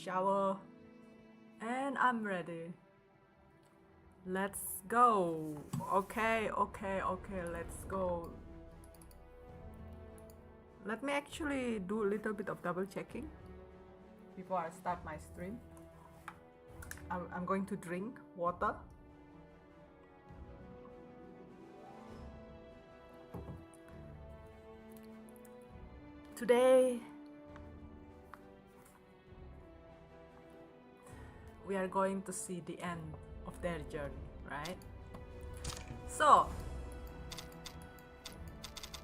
shower, and I'm ready. Let's go. Okay, let's go. Let me actually do a little bit of double checking before I start my stream. I'm going to drink water. Today we are going to see the end of their journey, right? So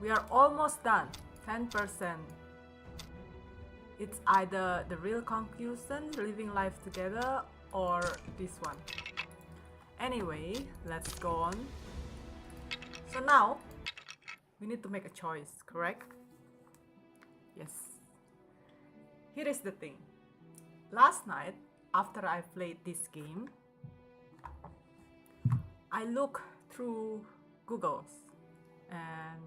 we are almost done. 10%. It's either the real conclusion, living life together, or this one. Anyway, let's go on. So now we need to make a choice, correct? Yes. Here is the thing. Last night, after I played this game, I looked through Google's and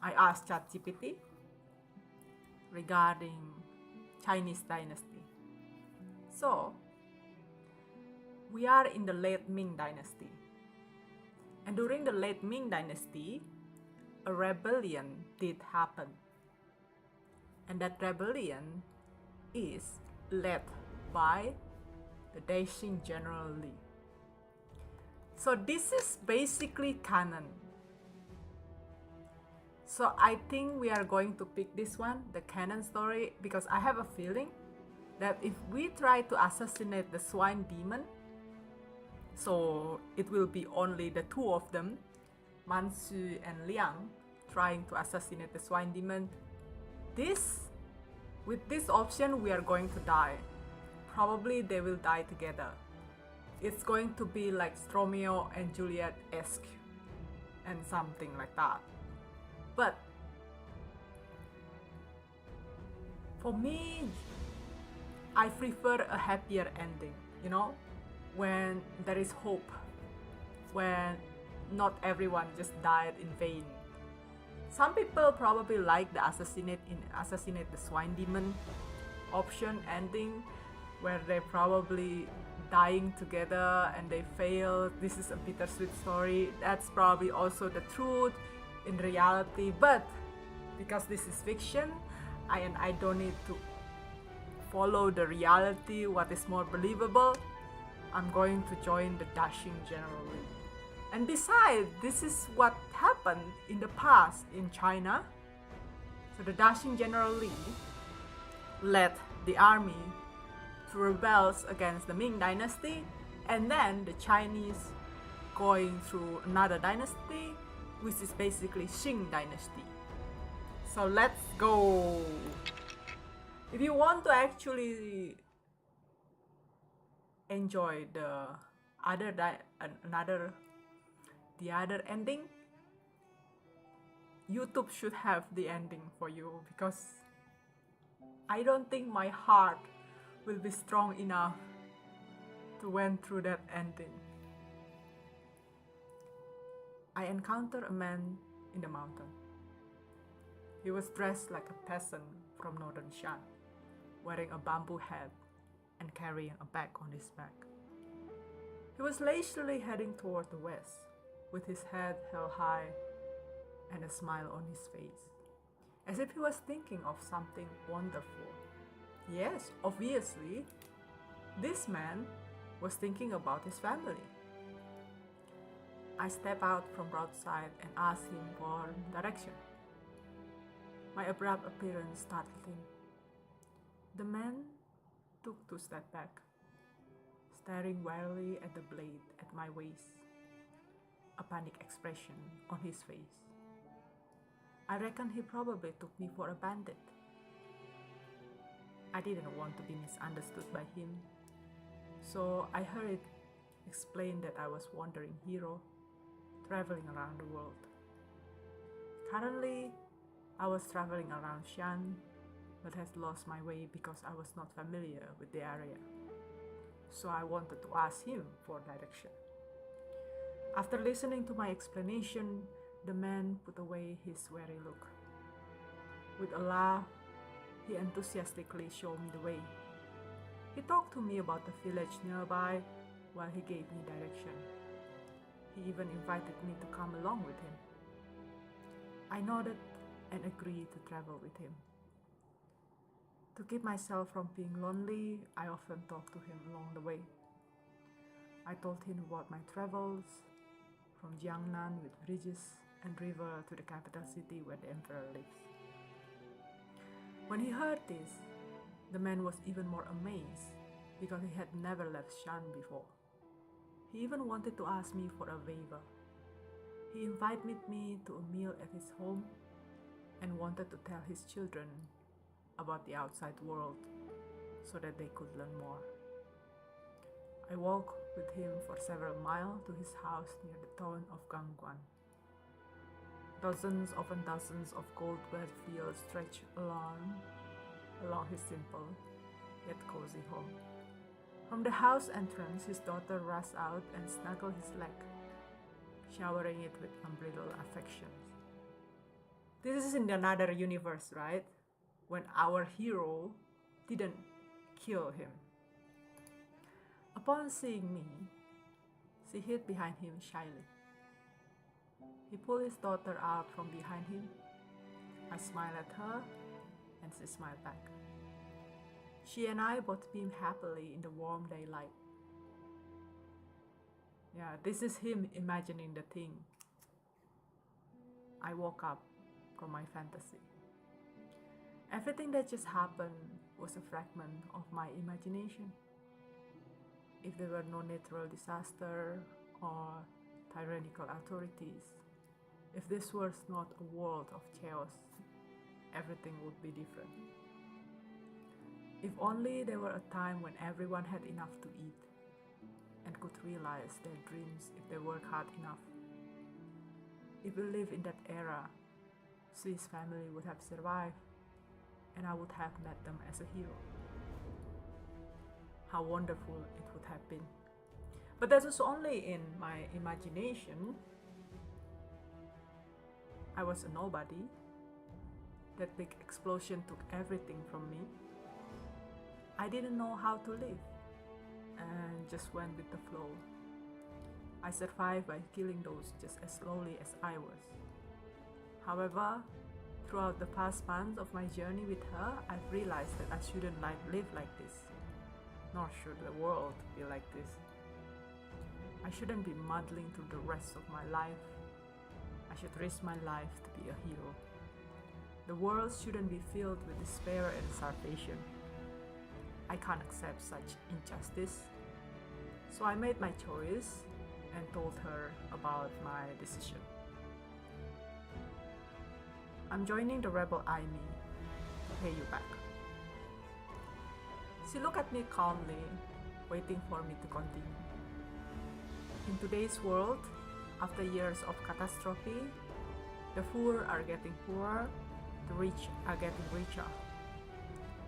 I asked ChatGPT regarding Chinese dynasty. So, we are in the late Ming dynasty. And during the late Ming dynasty, a rebellion did happen. And that rebellion is led by the Daixing General Li. So this is basically canon. So I think we are going to pick this one, the canon story, because I have a feeling that if we try to assassinate the swine demon, so it will be only the two of them, Mansu and Liang, trying to assassinate the swine demon. With this option, we are going to die. Probably they will die together. It's going to be like Romeo and Juliet-esque and something like that. But for me, I prefer a happier ending, you know, when there is hope, when not everyone just died in vain. Some people probably like the assassinate the swine demon option ending, where they probably dying together and they fail. This is a bittersweet story. That's probably also the truth in reality, but because this is fiction, I don't need to follow the reality, what is more believable. I'm going to join the Daixing General Li. And besides, this is what happened in the past in China. So the Daixing General Li led the army to rebel against the Ming dynasty, and then the Chinese going through another dynasty, which is basically Qing dynasty. So let's go. If you want to actually enjoy the other ending, YouTube should have the ending for you, because I don't think my heart will be strong enough to went through that ending. I encountered a man in the mountain. He was dressed like a peasant from northern Shan, wearing a bamboo hat and carrying a bag on his back. He was leisurely heading toward the west, with his head held high and a smile on his face, as if he was thinking of something wonderful. Yes, obviously, this man was thinking about his family. I stepped out from roadside and asked him for direction. My abrupt appearance startled him. The man took 2 steps back, staring warily at the blade at my waist, a panic expression on his face. I reckon he probably took me for a bandit. I didn't want to be misunderstood by him, so I hurried explained that I was wandering hero, traveling around the world. Currently, I was traveling around Shan, but had lost my way because I was not familiar with the area. So I wanted to ask him for direction. After listening to my explanation, the man put away his weary look. With a laugh, he enthusiastically showed me the way. He talked to me about the village nearby while he gave me direction. He even invited me to come along with him. I nodded and agreed to travel with him. To keep myself from being lonely, I often talked to him along the way. I told him about my travels, from Jiangnan with bridges and river to the capital city where the emperor lives. When he heard this, the man was even more amazed because he had never left Shan before. He even wanted to ask me for a favor. He invited me to a meal at his home and wanted to tell his children about the outside world so that they could learn more. I walked with him for several miles to his house near the town of Gangguan. Dozens upon dozens of gold-wet fields stretched along his simple yet cozy home. From the house entrance, his daughter rushed out and snuggled his leg, showering it with unbridled affections. This is in another universe, right? When our hero didn't kill him. Upon seeing me, she hid behind him shyly. He pulled his daughter out from behind him. I smiled at her, and she smiled back. She and I both beamed happily in the warm daylight. Yeah, this is him imagining the thing. I woke up from my fantasy. Everything that just happened was a fragment of my imagination. If there were no natural disaster or tyrannical authorities, if this was not a world of chaos, everything would be different. If only there were a time when everyone had enough to eat and could realize their dreams if they work hard enough. If we live in that era, Swiss family would have survived, and I would have met them as a hero. How wonderful it would have been. But that was only in my imagination. I was a nobody. That big explosion took everything from me. I didn't know how to live and just went with the flow. I survived by killing those just as slowly as I was. However, throughout the past months of my journey with her, I've realized that I shouldn't live like this, nor should the world be like this. I shouldn't be muddling through the rest of my life. I should risk my life to be a hero. The world shouldn't be filled with despair and starvation. I can't accept such injustice. So I made my choice and told her about my decision. I'm joining the rebel army to pay you back. She looked at me calmly, waiting for me to continue. In today's world, after years of catastrophe, the poor are getting poorer, the rich are getting richer.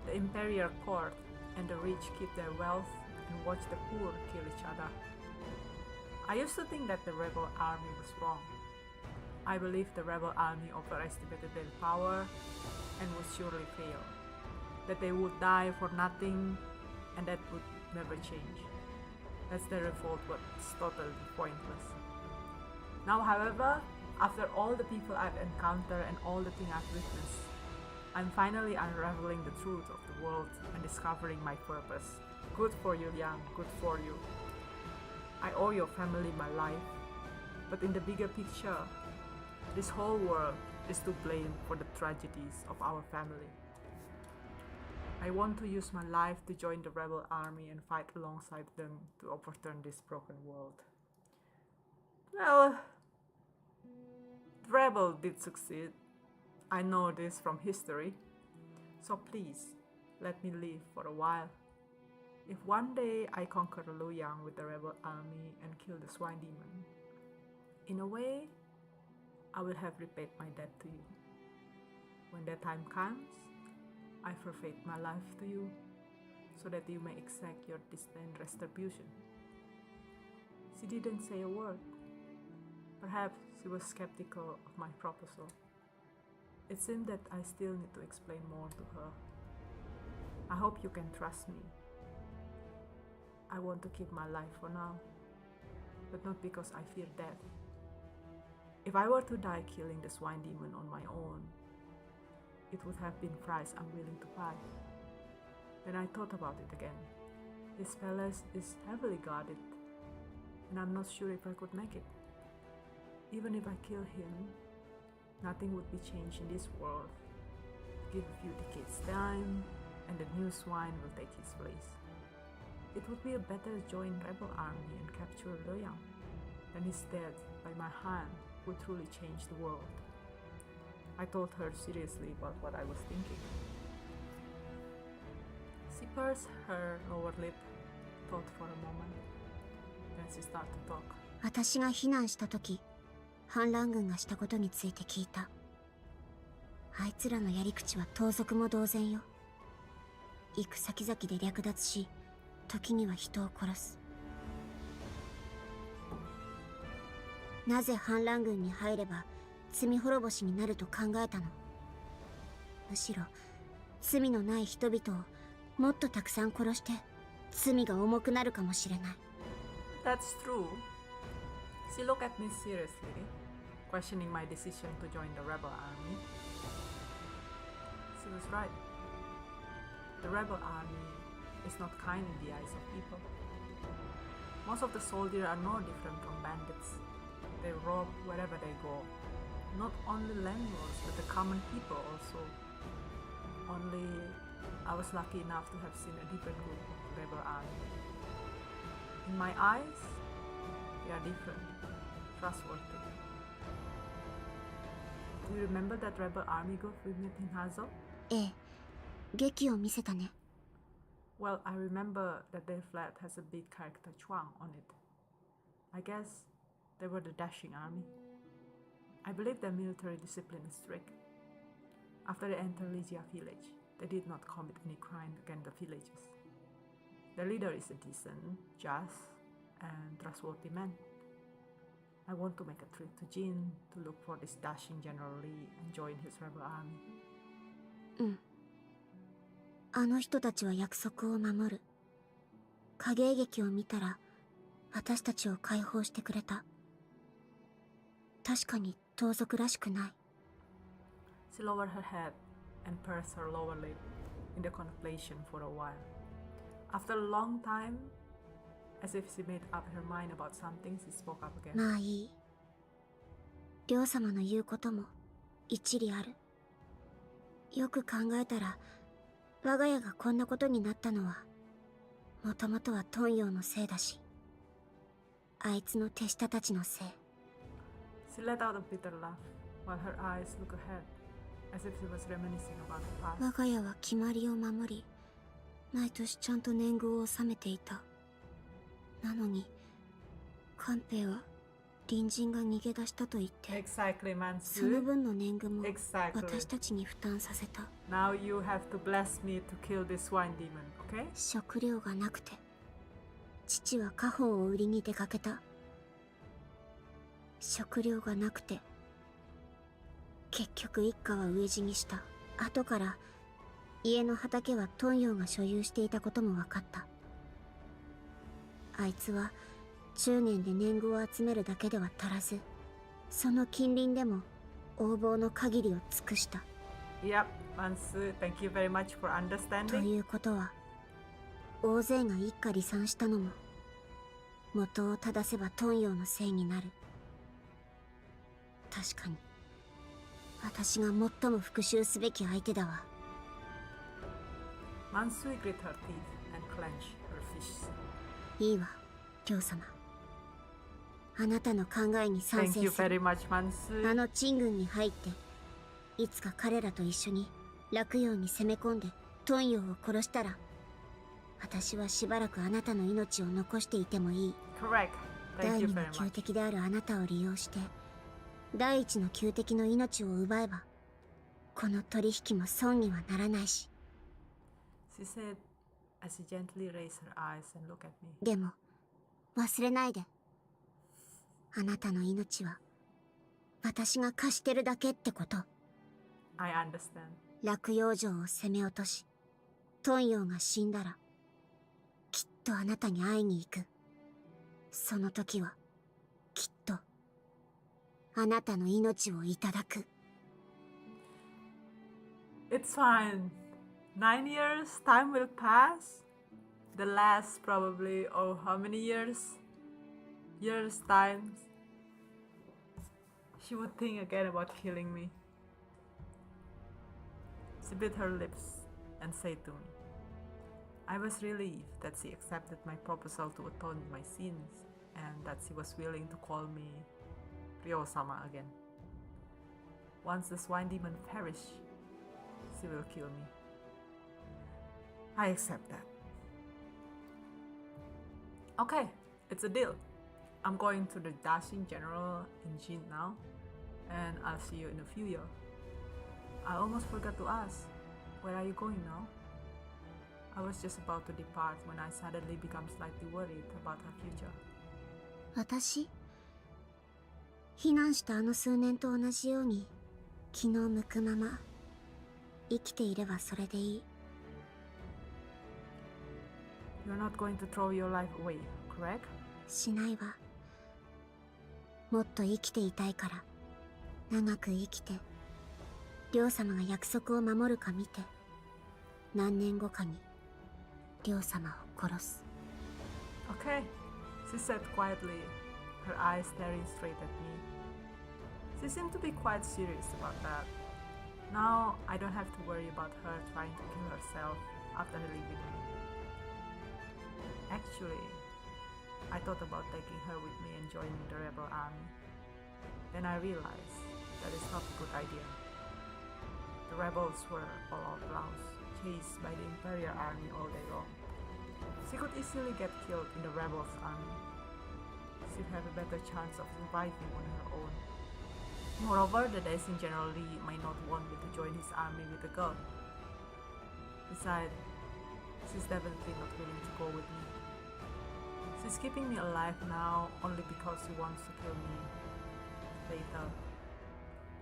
The imperial court and the rich keep their wealth and watch the poor kill each other. I used to think that the rebel army was wrong. I believe the rebel army overestimated their power and would surely fail. That they would die for nothing and that would never change. That's the revolt was totally pointless. Now, however, after all the people I've encountered and all the things I've witnessed, I'm finally unraveling the truth of the world and discovering my purpose. Good for you, Yang, good for you. I owe your family my life, but in the bigger picture, this whole world is to blame for the tragedies of our family. I want to use my life to join the rebel army and fight alongside them to overturn this broken world. Well, the rebel did succeed. I know this from history. So please, let me live for a while. If one day I conquer Luoyang with the rebel army and kill the swine demon, in a way, I will have repaid my debt to you. When that time comes, I forfeit my life to you, so that you may exact your distant retribution. She didn't say a word. Perhaps she was skeptical of my proposal. It seemed that I still need to explain more to her. I hope you can trust me. I want to keep my life for now, but not because I fear death. If I were to die killing the swine demon on my own, it would have been price I'm willing to pay. Then I thought about it again. His palace is heavily guarded, and I'm not sure if I could make it. Even if I kill him, nothing would be changed in this world. Give a few decades time, and the new swine will take his place. It would be a better join rebel army and capture Loyang than his death by my hand would truly change the world. I told her seriously about what I was thinking. She pursed her lower lip, thought for a moment, then she started to talk. 私が避難した時、反乱軍がしたことについて聞いた。あいつらのやり口は盗賊も同然よ。行く先々で略奪し、時には人を殺す。なぜ反乱軍に入れば罪滅ぼしになると考えたの？むしろ罪のない人々をもっとたくさん殺して罪が重くなるかもしれない。That's true. She looked at me seriously, questioning my decision to join the rebel army. She was right. The rebel army is not kind in the eyes of people. Most of the soldiers are no different from bandits. They rob wherever they go. Not only landlords, but the common people also. Only I was lucky enough to have seen a different group of rebel army. In my eyes, they are different, trustworthy. Do you remember that rebel army group we met in Hazo? ええ、劇を見せたね。Well, I remember that their flag has a big character Chuang on it. I guess they were the dashing army. I believe their military discipline is strict. After they entered Ligia village, they did not commit any crime against the villagers. The leader is a decent, just, and trustworthy man. I want to make a trip to Jin to look for this dashing General Lee and join his rebel army. うん。あの人たちは約束を守る。影絵劇を見たら私たちを解放してくれた。確かに盗賊らしくない。She lowered her head and pursed her lower lip in the contemplation for a while. After a long time, as if she made up her mind about something, she spoke up again. まあいい。両様の言うことも一理ある。よく考えたら、我が家がこんなことになったのは、もともとはトンヨウのせいだし、あいつの手下たちのせい。She let out a bitter laugh, while her eyes looked ahead, as if she was reminiscing about the past. 我が家は決まりを守り、毎年ちゃんと年貢を納めていた。なのに、官兵は隣人が逃げ出したと言って、Exactly, その Mansu. 分の年貢も Exactly. 私たちに負担させた。Now you have to bless me to kill this swine demon, okay? 食料がなくて、父は家宝を売りに出かけた。食料がなくて、結局一家は飢え死にした。後から家の畑はトンヨウが所有していたことも分かった。あいつは中年で年貢を集めるだけでは足らず、その近隣でも横暴の限りを尽くした。Yep, Mansu, thank you very much for と understanding. いうことは、大勢が一家離散したのも元を正せばトンヨウのせいになる。確かに私が最も復讐すべき相手だわ。Mansu grit her teeth and clenched her fists. いいわ、両様。あなたの考えに賛 Thank 成 you する。 very much, Mansu. あの陳軍に入っていつか彼らと一緒に洛陽に攻め込んでトンヨウを殺したら、私はしばらくあなたの命を残していてもいい。 Correct. 第 Thank you 二の very 旧 much. 敵であるあなたを利用して第一の旧敵の命を奪えば、この取引も損にはならないし。 She said as she gently raised her eyes and looked at me. でも忘れないで、あなたの命は私が貸してるだけってこと。 I understand. 洛陽城を攻め落としトンヨウが死んだら、きっとあなたに会いに行く。その時はきっとあなたの命をいただく。 It's fine. 9 years, time will pass. The last probably, oh, how many years? Years time. She would think again about killing me. She bit her lips and said to me, I was relieved that she accepted my proposal to atone my sins and that she was willing to call me Ryo-sama again. Once the swine demon perish, she will kill me. I accept that. Okay, it's a deal. I'm going to the Dashing General in Jin now, and I'll see you in a few years. I almost forgot to ask, where are you going now? I was just about to depart when I suddenly become slightly worried about her future. 私避難したあの数年と同じように気の向くまま生きていればそれでいい。 You're not going to throw your life away, correct? しないわ。もっと生きていたいから長く生きて亮様が約束を守るか見て何年後かに亮様を殺す。 Okay, she said quietly, her eyes staring straight at me. She seemed to be quite serious about that. Now I don't have to worry about her trying to kill herself after leaving me. Actually, I thought about taking her with me and joining the rebel army. Then I realized that is not a good idea. The rebels were all out blouse, chased by the Imperial army all day long. She could easily get killed in the rebels army. She'd have a better chance of surviving on her own. Moreover, the Daishin General Lee might not want me to join his army with a girl. Besides, she's definitely not willing to go with me. She's keeping me alive now only because she wants to kill me later.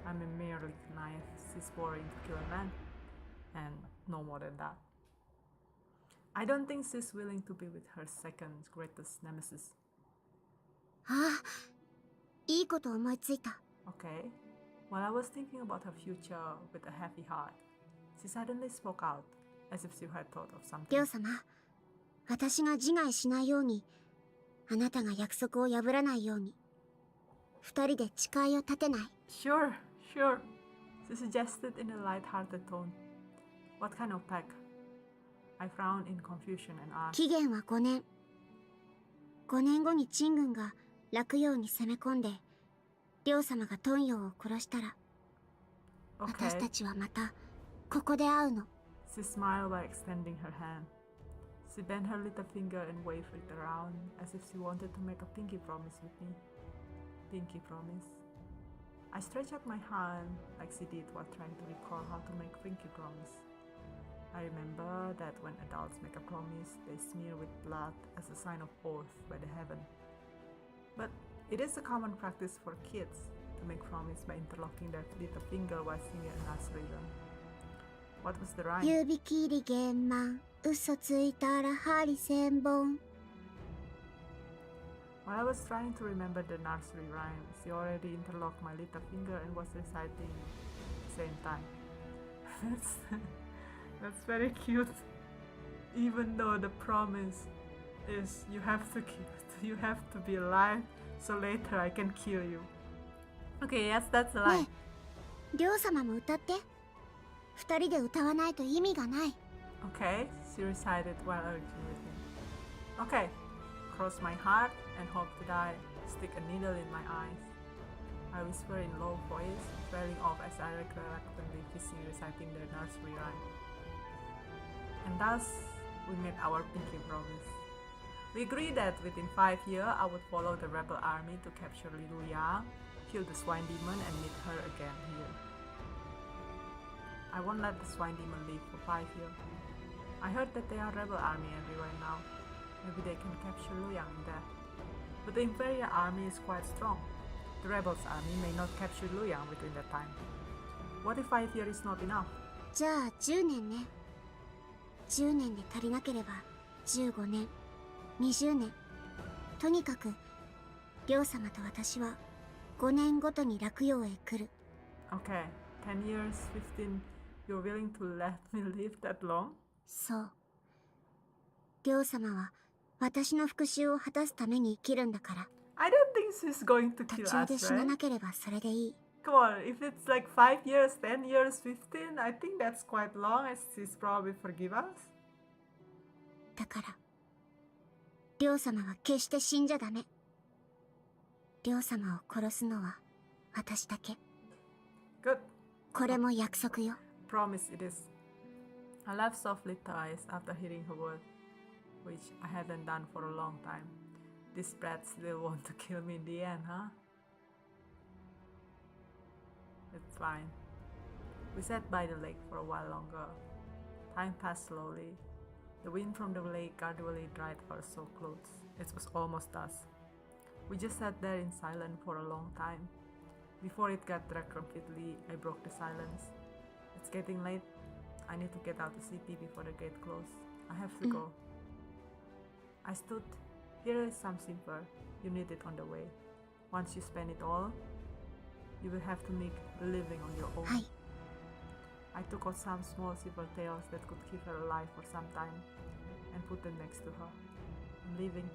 I'm a merely knife she's boring to kill a man, and no more than that. I don't think she's willing to be with her second greatest nemesis. ああ、いいこと思いついた。 Okay, while I was thinking about her future with a heavy heart, she suddenly spoke out as if she had thought of something. 亮様、私が自害しないように、あなたが約束を破らないように、二人で誓いを立てない。 Sure, sure, she suggested in a light-hearted tone. What kind of pact? I frowned in confusion and asked. 期限は5年。5年後に陳軍が洛陽に攻め込んで、亮様が東洋を殺したら、私た Okay, ちはまたここで会うの。 she smiled by extending her hand. She bent her little finger and waved it around as if she wanted to make a pinky promise with me. Pinky promise. I stretched out my hand like she did while trying to recall how to make pinky promise. I remember that when adults make a promise, they smear with blood as a sign of oath by the heaven. But it is a common practice for kids to make promise by interlocking their little finger while singing a nursery rhyme. What was the rhyme? 指切り玄満、嘘ついたら針千本。 While I was trying to remember the nursery rhyme, she already interlocked my little finger and was reciting at the same time. That's very cute. Even though the promise is you have to be alive, so later I can kill you. Okay, yes, that's a lie. ねえ、亮様も歌って。二人で歌わないと意味がない。 Okay, she recited while urging with me. Okay, cross my heart and hope to die. Stick a needle in my eyes. I whisper in low voice, trailing off as I reluctantly kissing reciting the nursery rhyme. And thus, we made our pinky promise. We agreed that within 5 years, I would follow the rebel army to capture Li Luyang, kill the swine demon, and meet her again here. I won't let the swine demon live for 5 years. I heard that there are rebel army everywhere now. Maybe they can capture Luyang in there. But the Imperial army is quite strong. The rebels army may not capture Luyang within that time. What if 5 years is not enough? じゃあ10年ね。10年で足りなければ15年。20年。とにかく、両様と私は5年ごとに洛陽へ来る。Okay, 10 years, 15, you're willing to let me live that long? そう。両様は私の復讐を果たすために生きるんだから。I don't think she's going to 途 kill 中で us, 死な right? なければそれでいい。Come on, if it's like 5 years, 10 years, 15, I think that's quite long as she's probably forgive us. だから、両様は決して死んじゃダメ。両様を殺すのは私だけ。Good. これも約束よ。 Promise it is. I laughed softly twice after hearing her word, which I hadn't done for a long time. These brats still want to kill me in the end, huh? It's fine. We sat by the lake for a while longer. Time passed slowly. The wind from the lake gradually dried our soaked clothes. It was almost dusk. We just sat there in silence for a long time. Before it got dark completely, I broke the silence. It's getting late. I need to get out of the city before the gate closes. I have to go. I stood. Here is some silver. You need it on the way. Once you spend it all, you will have to make a living on your own. はい。 I took out some small silver tails that could keep her alive for some time and put them next to her. I'm leaving.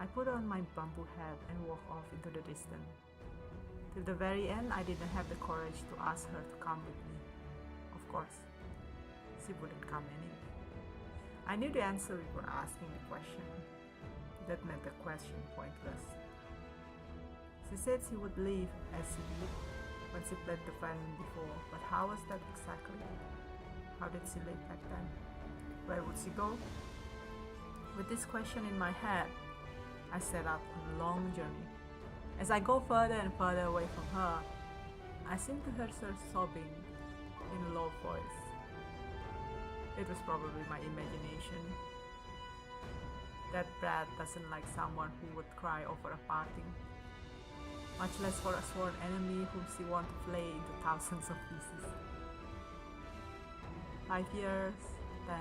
I put on my bamboo hat and walked off into the distance. Till the very end, I didn't have the courage to ask her to come with me. Of course, she wouldn't come anyway. I knew the answer before asking the question. That made the question pointless. She said she would leave as she did when she played the violin before, but how was that exactly? How did she live back then? Where would she go? With this question in my head, I set out on a long journey. As I go further and further away from her, I seem to hear her sobbing in a low voice. It was probably my imagination. That brat doesn't like someone who would cry over a parting, much less for a sworn enemy whom she wants to flay into thousands of pieces. 5 years, 10,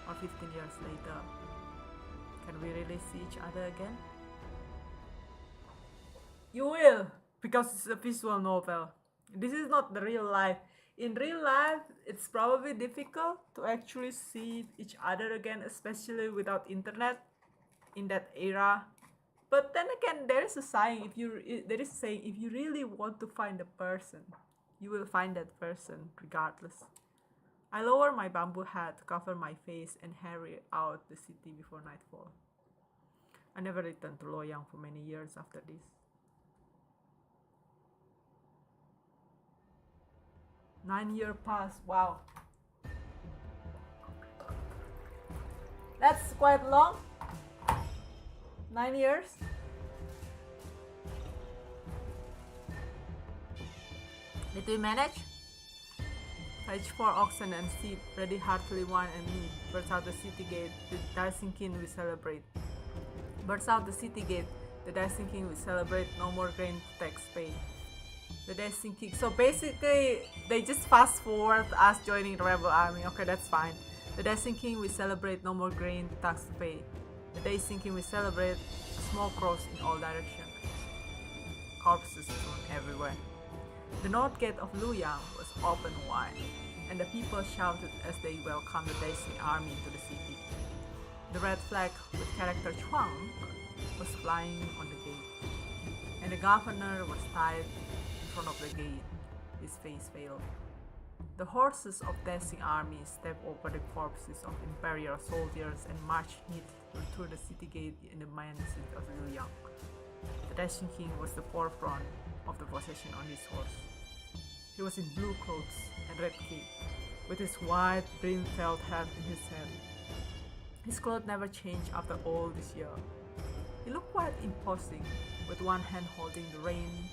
or 15 years later, can we really see each other again? You will, because it's a visual novel. This is not the real life. In real life, it's probably difficult to actually see each other again, especially without internet in that era. But then again, there is a saying: if you really want to find a person, you will find that person regardless. I lower my bamboo hat to cover my face and hurry out the city before nightfall. I never returned to Loyang for many years after this. 9 years passed. Wow. That's quite long. 9 years. Did we manage? Fetch 4 oxen and sheep, ready heartily wine and meat. Burst out the city gate, the dancing king we celebrate. Burst out the city gate, the dancing king we celebrate. No more grain tax pay. The dancing king. So basically, they just fast forward us joining the rebel army. Okay, that's fine. The dancing king we celebrate. No more grain tax to pay. The dancing king we celebrate. Smoke rose in all directions. Corpses strewn everywhere. The north gate of Luoyang was open wide, and the people shouted as they welcomed the dancing army into the city. The red flag with character Chuang was flying on the gate, and the governor was tied in front of the gate, his face veiled. The horses of dancing army stepped over the corpses of imperial soldiers and marched neatly through the city gate in the main city of Luoyang. The dancing king was the forefront of the procession on his horse. He was in blue clothes and red cape, with his wide brimmed felt hat in his hand. His clothes never changed after all this year. He looked quite imposing, with one hand holding the rein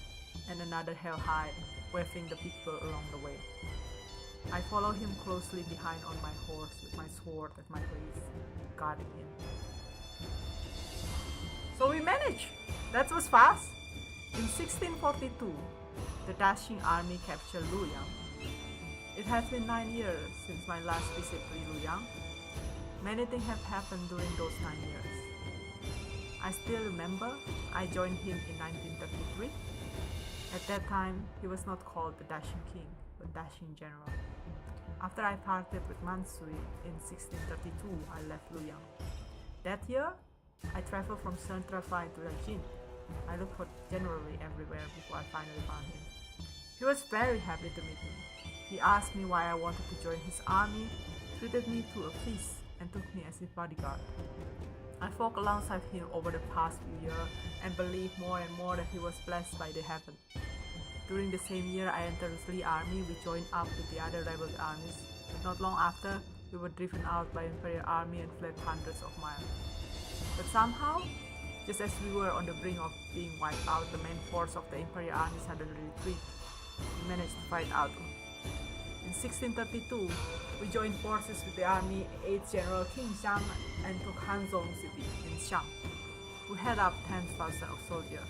and another held high, waving the people along the way. I followed him closely behind on my horse with my sword at my waist, guarding him. So we managed! That was fast! In 1642, the dashing army captured Luoyang. It has been 9 years since my last visit to Luoyang. Many things have happened during those 9 years. I still remember I joined him in 1933. At that time, he was not called the Dashing King, but Dashing General. After I parted with Mansui in 1632, I left Luyang. That year, I traveled from Centrafai to Rajin. I looked for generally everywhere before I finally found him. He was very happy to meet me. He asked me why I wanted to join his army, treated me to a feast, and took me as his bodyguard. I fought alongside him over the past few years and believed more and more that he was blessed by the heaven. During the same year I entered the Lee army, we joined up with the other rebel armies, but not long after, we were driven out by Imperial army and fled hundreds of miles. But somehow, just as we were on the brink of being wiped out, the main force of the Imperial army suddenly retreated. We managed to fight out. In 1632, we joined forces with the army 8th General King Xiang and took Hanzhong city in Xiang. We had up 10,000 of soldiers.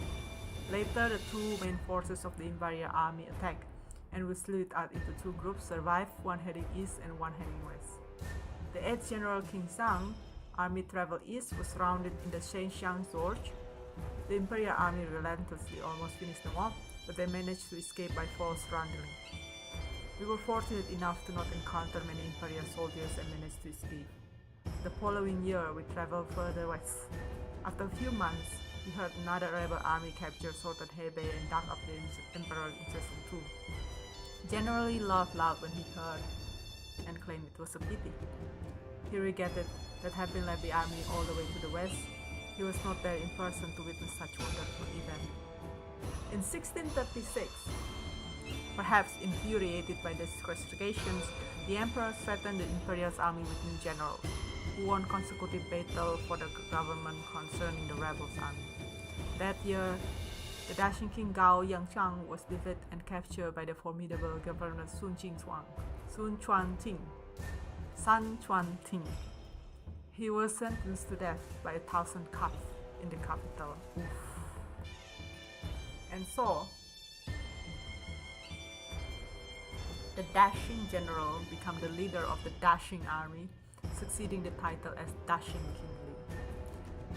Later, the two main forces of the Imperial army attacked, and we split out into two groups, survived, one heading east and one heading west. The 8th General King Xiang army traveled east, was surrounded in the Shenzhang Gorge. The Imperial army relentlessly almost finished them off, but they managed to escape by false surrendering. We were fortunate enough to not encounter many Imperial soldiers and managed to escape. The following year, we traveled further west. After a few months, we heard another rebel army captured Sultan Hebei and dug up the Emperor in Chesung too. Generally laughed loud when he heard and claimed it was a pity. He regretted that having led the army all the way to the west, he was not there in person to witness such wonderful event. In 1636, perhaps infuriated by these restrictions, the emperor threatened the Imperial army with new generals, who won consecutive battles for the government concerning the rebels' army. That year, the Dashing King Gao Yangchang was defeated and captured by the formidable governor Sun Chuanting. He was sentenced to death by 1,000 cuts in the capital. Oof. And so, the Dashing General became the leader of the Dashing army, succeeding the title as Dashing King Li.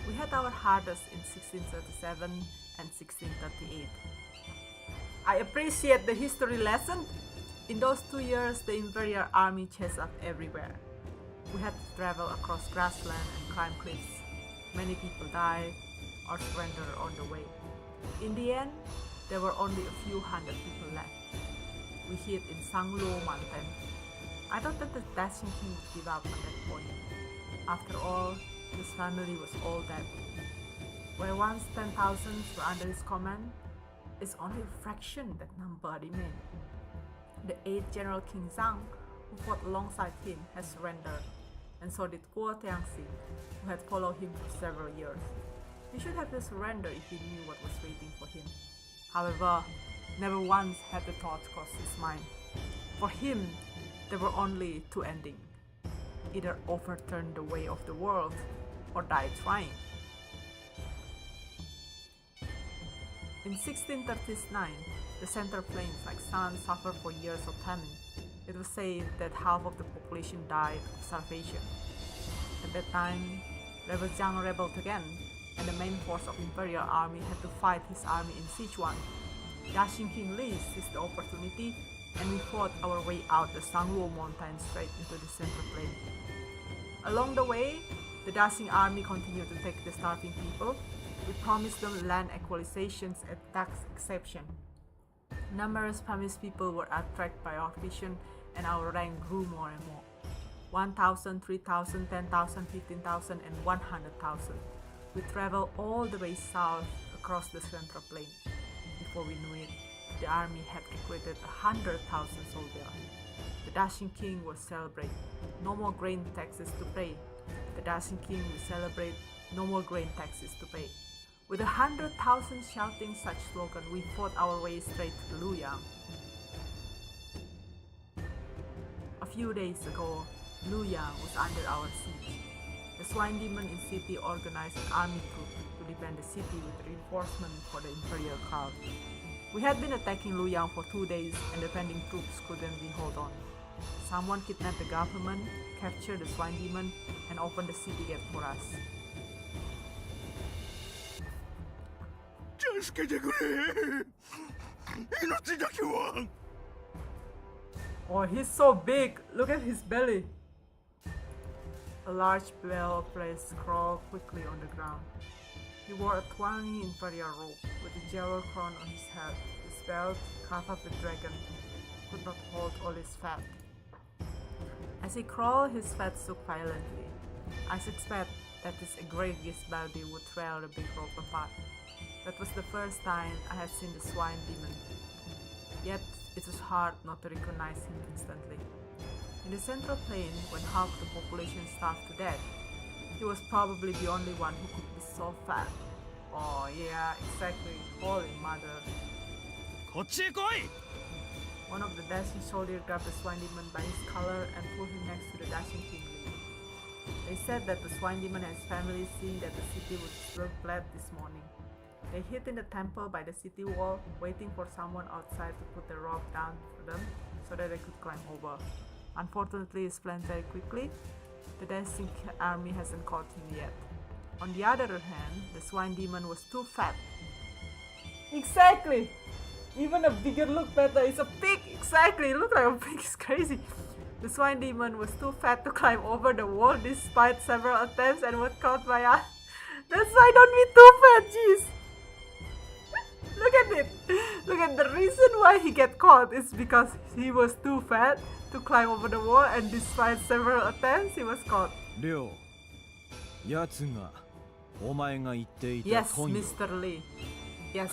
We had our hardest in 1637 and 1638. I appreciate the history lesson. In those 2 years, the Imperial army chased us everywhere. We had to travel across grassland and climb cliffs. Many people died or surrendered on the way. In the end, there were only a few hundred people left. We hid in Sanglo mountain. I thought that the Dashing King would give up at that point. After all, his family was all dead. Where once 10,000 were under his command, it's only a fraction that number remained. The 8th General King Zhang, who fought alongside him, has surrendered, and so did Guo Tiangxi, who had followed him for several years. He should have surrendered if he knew what was waiting for him. However, never once had the thought crossed his mind. For him, there were only two endings: either overturn the way of the world or die trying. In 1639, the Central Plains like Shan suffered for years of famine. It was said that half of the population died of starvation. At that time, Rebel Jiang rebelled again, and the main force of Imperial army had to fight his army in Sichuan. Dashing King Li seized the opportunity, and we fought our way out the Sangluo mountain straight into the Central Plain. Along the way, the Dashing army continued to take the starving people. We promised them land equalizations and tax exemption. Numerous famished people were attracted by our vision, and our rank grew more and more. 1,000, 3,000, 10,000, 15,000, and 100,000. We traveled all the way south across the Central Plain. Before we knew it, the army had recruited 100,000 soldiers. The Dashing King was celebrated. No more grain taxes to pay. The Dashing King will celebrate. No more grain taxes to pay. With 100,000 shouting such slogan, we fought our way straight to Luoyang. A few days ago, Luoyang was under our siege. The swine demon in city organized an army troop to defend the city with reinforcement for the Imperial crowd. We had been attacking Luoyang for 2 days, and defending troops couldn't be held on. Someone kidnapped the government, captured the swine demon, and opened the city gate for us. 助けてくれ命だけは Oh, he's so big! Look at his belly! A large bell placed crawled quickly on the ground. He wore a 20 imperial robe with a jewel crown on his head. His belt, carved up with dragon, could not hold all his fat. As he crawled, his fat shook violently. I suspect that his egregious body would tear the big robe apart. That was the first time I had seen the swine demon. Yet, it was hard not to recognize him instantly. In the central plain, when half the population starved to death, he was probably the only one who could be so fat. Oh yeah, exactly. Holy mother. こっちへ来い One of the dashing soldiers grabbed the swine demon by his collar and pulled him next to the dashing King Lee. They said that the swine demon and his family seen that the city would still bled this morning. They hid in the temple by the city wall, waiting for someone outside to put the rope down for them so that they could climb over. Unfortunately, he fled very quickly. The dancing army hasn't caught him yet. On the other hand, the swine demon was too fat. Exactly! Even a bigger look better. It's a pig! Exactly! It looks like a pig. It's crazy. The swine demon was too fat to climb over the wall despite several attempts and was caught by us. That's why don't be too fat, jeez! Look at it! Look at the reason why he get caught is because he was too fat to climb over the wall and despite several attempts he was caught. りょう、やつがお前が言っていた Yes, トンヨ Mr. Lee. Yes.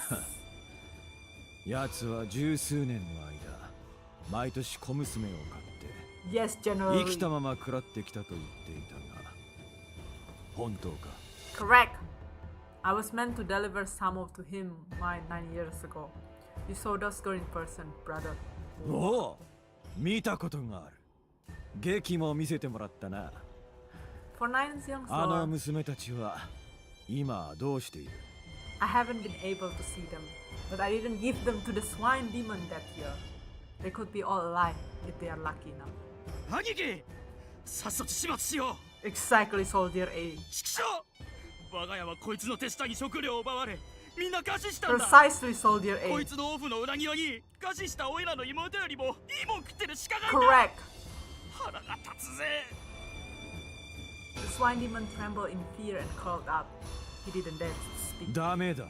やつは十数年の間毎年小娘を飼って Yes, General 生き Lee. たまま食らってきたと言っていたが本当か Correct. I was meant to deliver some of to him 9 years ago. You saw those girl in person, brother. おお見たことがある劇も見せてもらったな For 9 young あの souls, 娘たちは今どうしている I haven't been able to see them, but I didn't give them to the swine demon that year. They could be all alive if they are lucky enough. 兄貴さっさと始末しよ Exactly, Soldier A. う畜生我が家はこいつの手下に食料を奪われみんな餓死したんだ Precisely, Soldier こ A. いつのオフの裏庭に餓死したオイラの妹よりもいいもん食ってる鹿がいた Correct. 腹が立つぜ The swine demon trembled in fear and curled up. He didn't dare to speak. ダメだ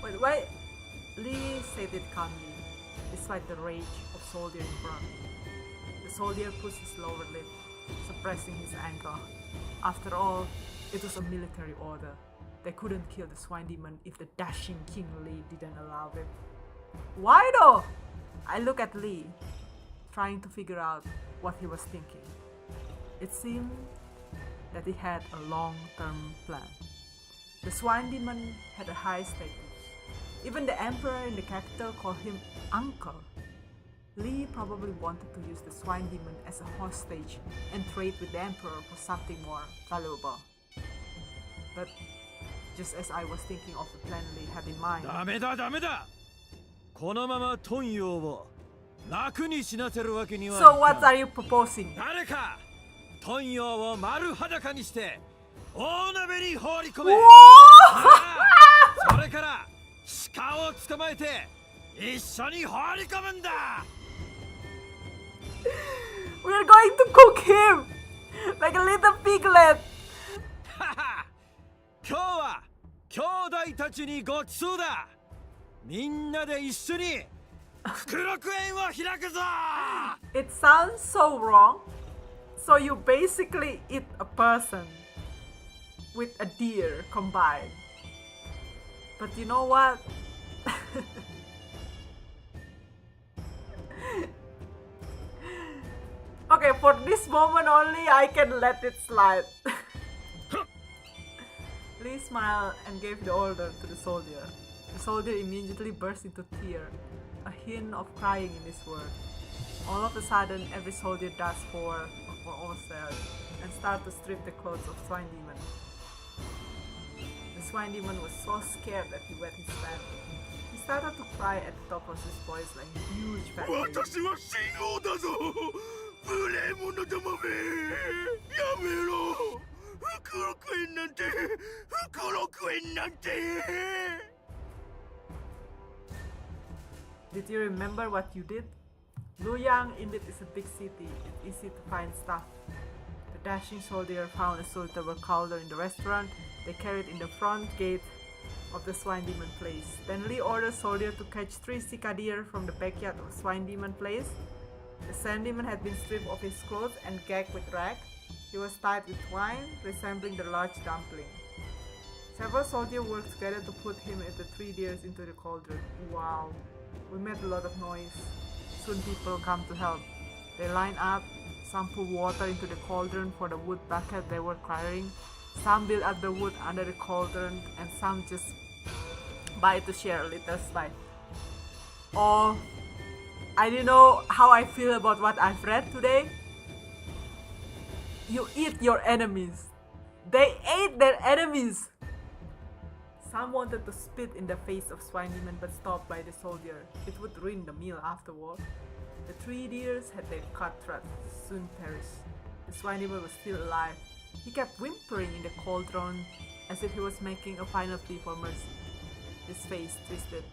Wait. Lee said it calmly, despite the rage of Soldier in front. The soldier pushed his lower lip, suppressing his anger. After all, it was a military order. They couldn't kill the swine demon if the dashing King Lee didn't allow it. Why though? I look at Lee, trying to figure out what he was thinking. It seemed that he had a long-term plan. The swine demon had a high status. Even the emperor in the capital called him uncle. Lee probably wanted to use the swine demon as a hostage and trade with the emperor for something more valuable. But just as I was thinking of the plan Lee had in mind, ダメだダメだこのままトンヨを楽に死なせるわけには so what are you proposing? 誰かトンヨを丸裸にして大鍋に放り込め Whoa! それから鹿を捕まえて一緒に放り込むんだ We're going to cook him like a little piglet. 今日は兄弟たちにごちそうだみんなで一緒に福禄園を開くぞ It sounds so wrong. So you basically eat a person with a deer combined. But you know what? Okay, for this moment only, I can let it slide. Lee smiled and gave the order to the soldier. The soldier immediately burst into tears, a hint of crying in his word. All of a sudden, every soldier dashed forward for ourselves and started to strip the clothes of Swine Demon. The Swine Demon was so scared that he wet his pants. He started to cry at the top of his voice like a huge fat baby. 私は信号だぞ無礼者どもめやめろ福禄園なんて福禄園なんて Did you remember what you did? Luoyang indeed is a big city. It's easy to find stuff. The dashing soldier found a silver cauldron in the restaurant. They carried in the front gate of the Swine Demon place. Then Lee ordered soldier to catch 3 cicadier from the backyard of Swine Demon place. The Sand Demon had been stripped of his clothes and gagged with rag. He was tied with twine, resembling the large dumpling. Several soldiers worked together to put him and the 3 deers into the cauldron. Wow, we made a lot of noise. Soon people come to help. They line up. Some pour water into the cauldron for the wood bucket they were carrying. Some build up the wood under the cauldron, and some just buy to share a little slide. Oh, I don't know how I feel about what I've read today. You eat your enemies. They ate their enemies. Some wanted to spit in the face of Swine Demon but stopped by the soldier. It would ruin the meal afterward. The 3 deers had their cut throats soon perished. The Swine Demon was still alive. He kept whimpering in the cauldron as if he was making a final plea for mercy. His face twisted.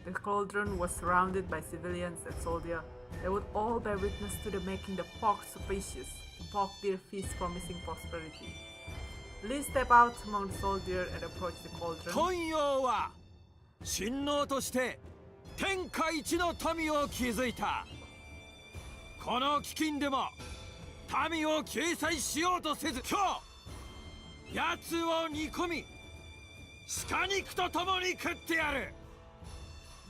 The cauldron was surrounded by civilians and soldiers. They would all bear witness to the making the pork spacious, pork deer feast promising prosperity. Lee stepped out among the soldiers and approached the cauldron. 昆陽は神王として天下一の民を築いた。この飢饉でも民を救済しようとせず、今日奴を煮込み鹿肉と共に食ってやる。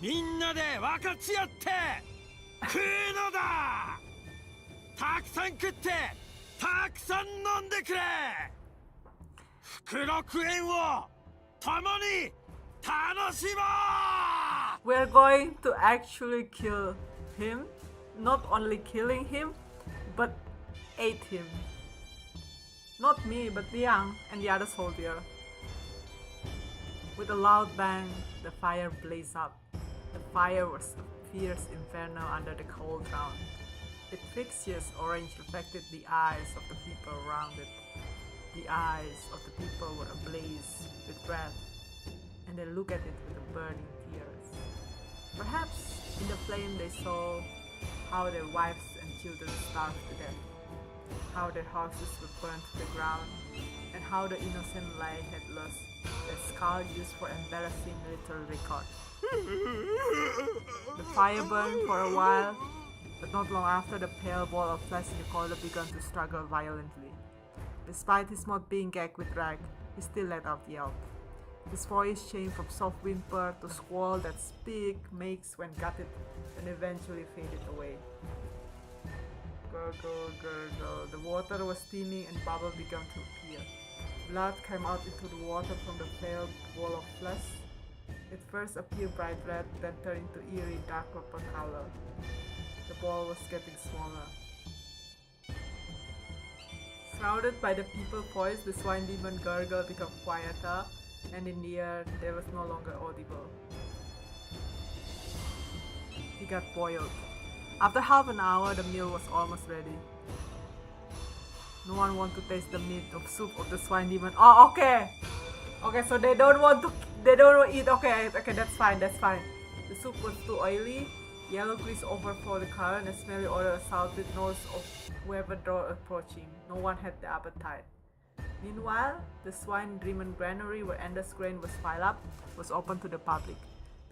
みんなで分かち合って食うのだ。たくさん食ってたくさん飲んでくれ。福禄園を共に楽しもう。 We're going to actually kill him. Not only killing him, but ate him. Not me, but Liang and the other soldier. With a loud bang, the fire blazed up. The fire was a fierce inferno under the cold ground. Its fixtures orange reflected the eyes of the people around it. The eyes of the people were ablaze with wrath, and they looked at it with burning tears. Perhaps in the flame they saw how their wives and children starved to death, how their houses were burned to the ground, and how the innocent lay headless, their skull used for embarrassing little record. The fire burned for a while, but not long after, the pale ball of flesh in the corner began to struggle violently. Despite his mouth being gagged with rag, he still let out yelp. His voice changed from soft whimper to squall that Speak makes when gutted, and eventually faded away. Gurgle, gurgle. The water was steaming and bubbles began to appear. Blood came out into the water from the pale ball of flesh. It first appeared bright red, then turned into eerie dark purple color. The ball was getting smaller. Surrounded by the people voice, the Swine Demon gurgle became quieter, and in the air, they was no longer audible. He got boiled. After half an hour, the meal was almost ready. No one wanted to taste the meat of soup of the Swine Demon. Oh, okay! Okay, so they don't want to eat. Okay, that's fine. The soup was too oily. Yellow grease overflowed the current and smelly odor assaulted the nose of whoever drove approaching. No one had the appetite. Meanwhile, the Swine Demon granary where Ender's grain was piled up was open to the public.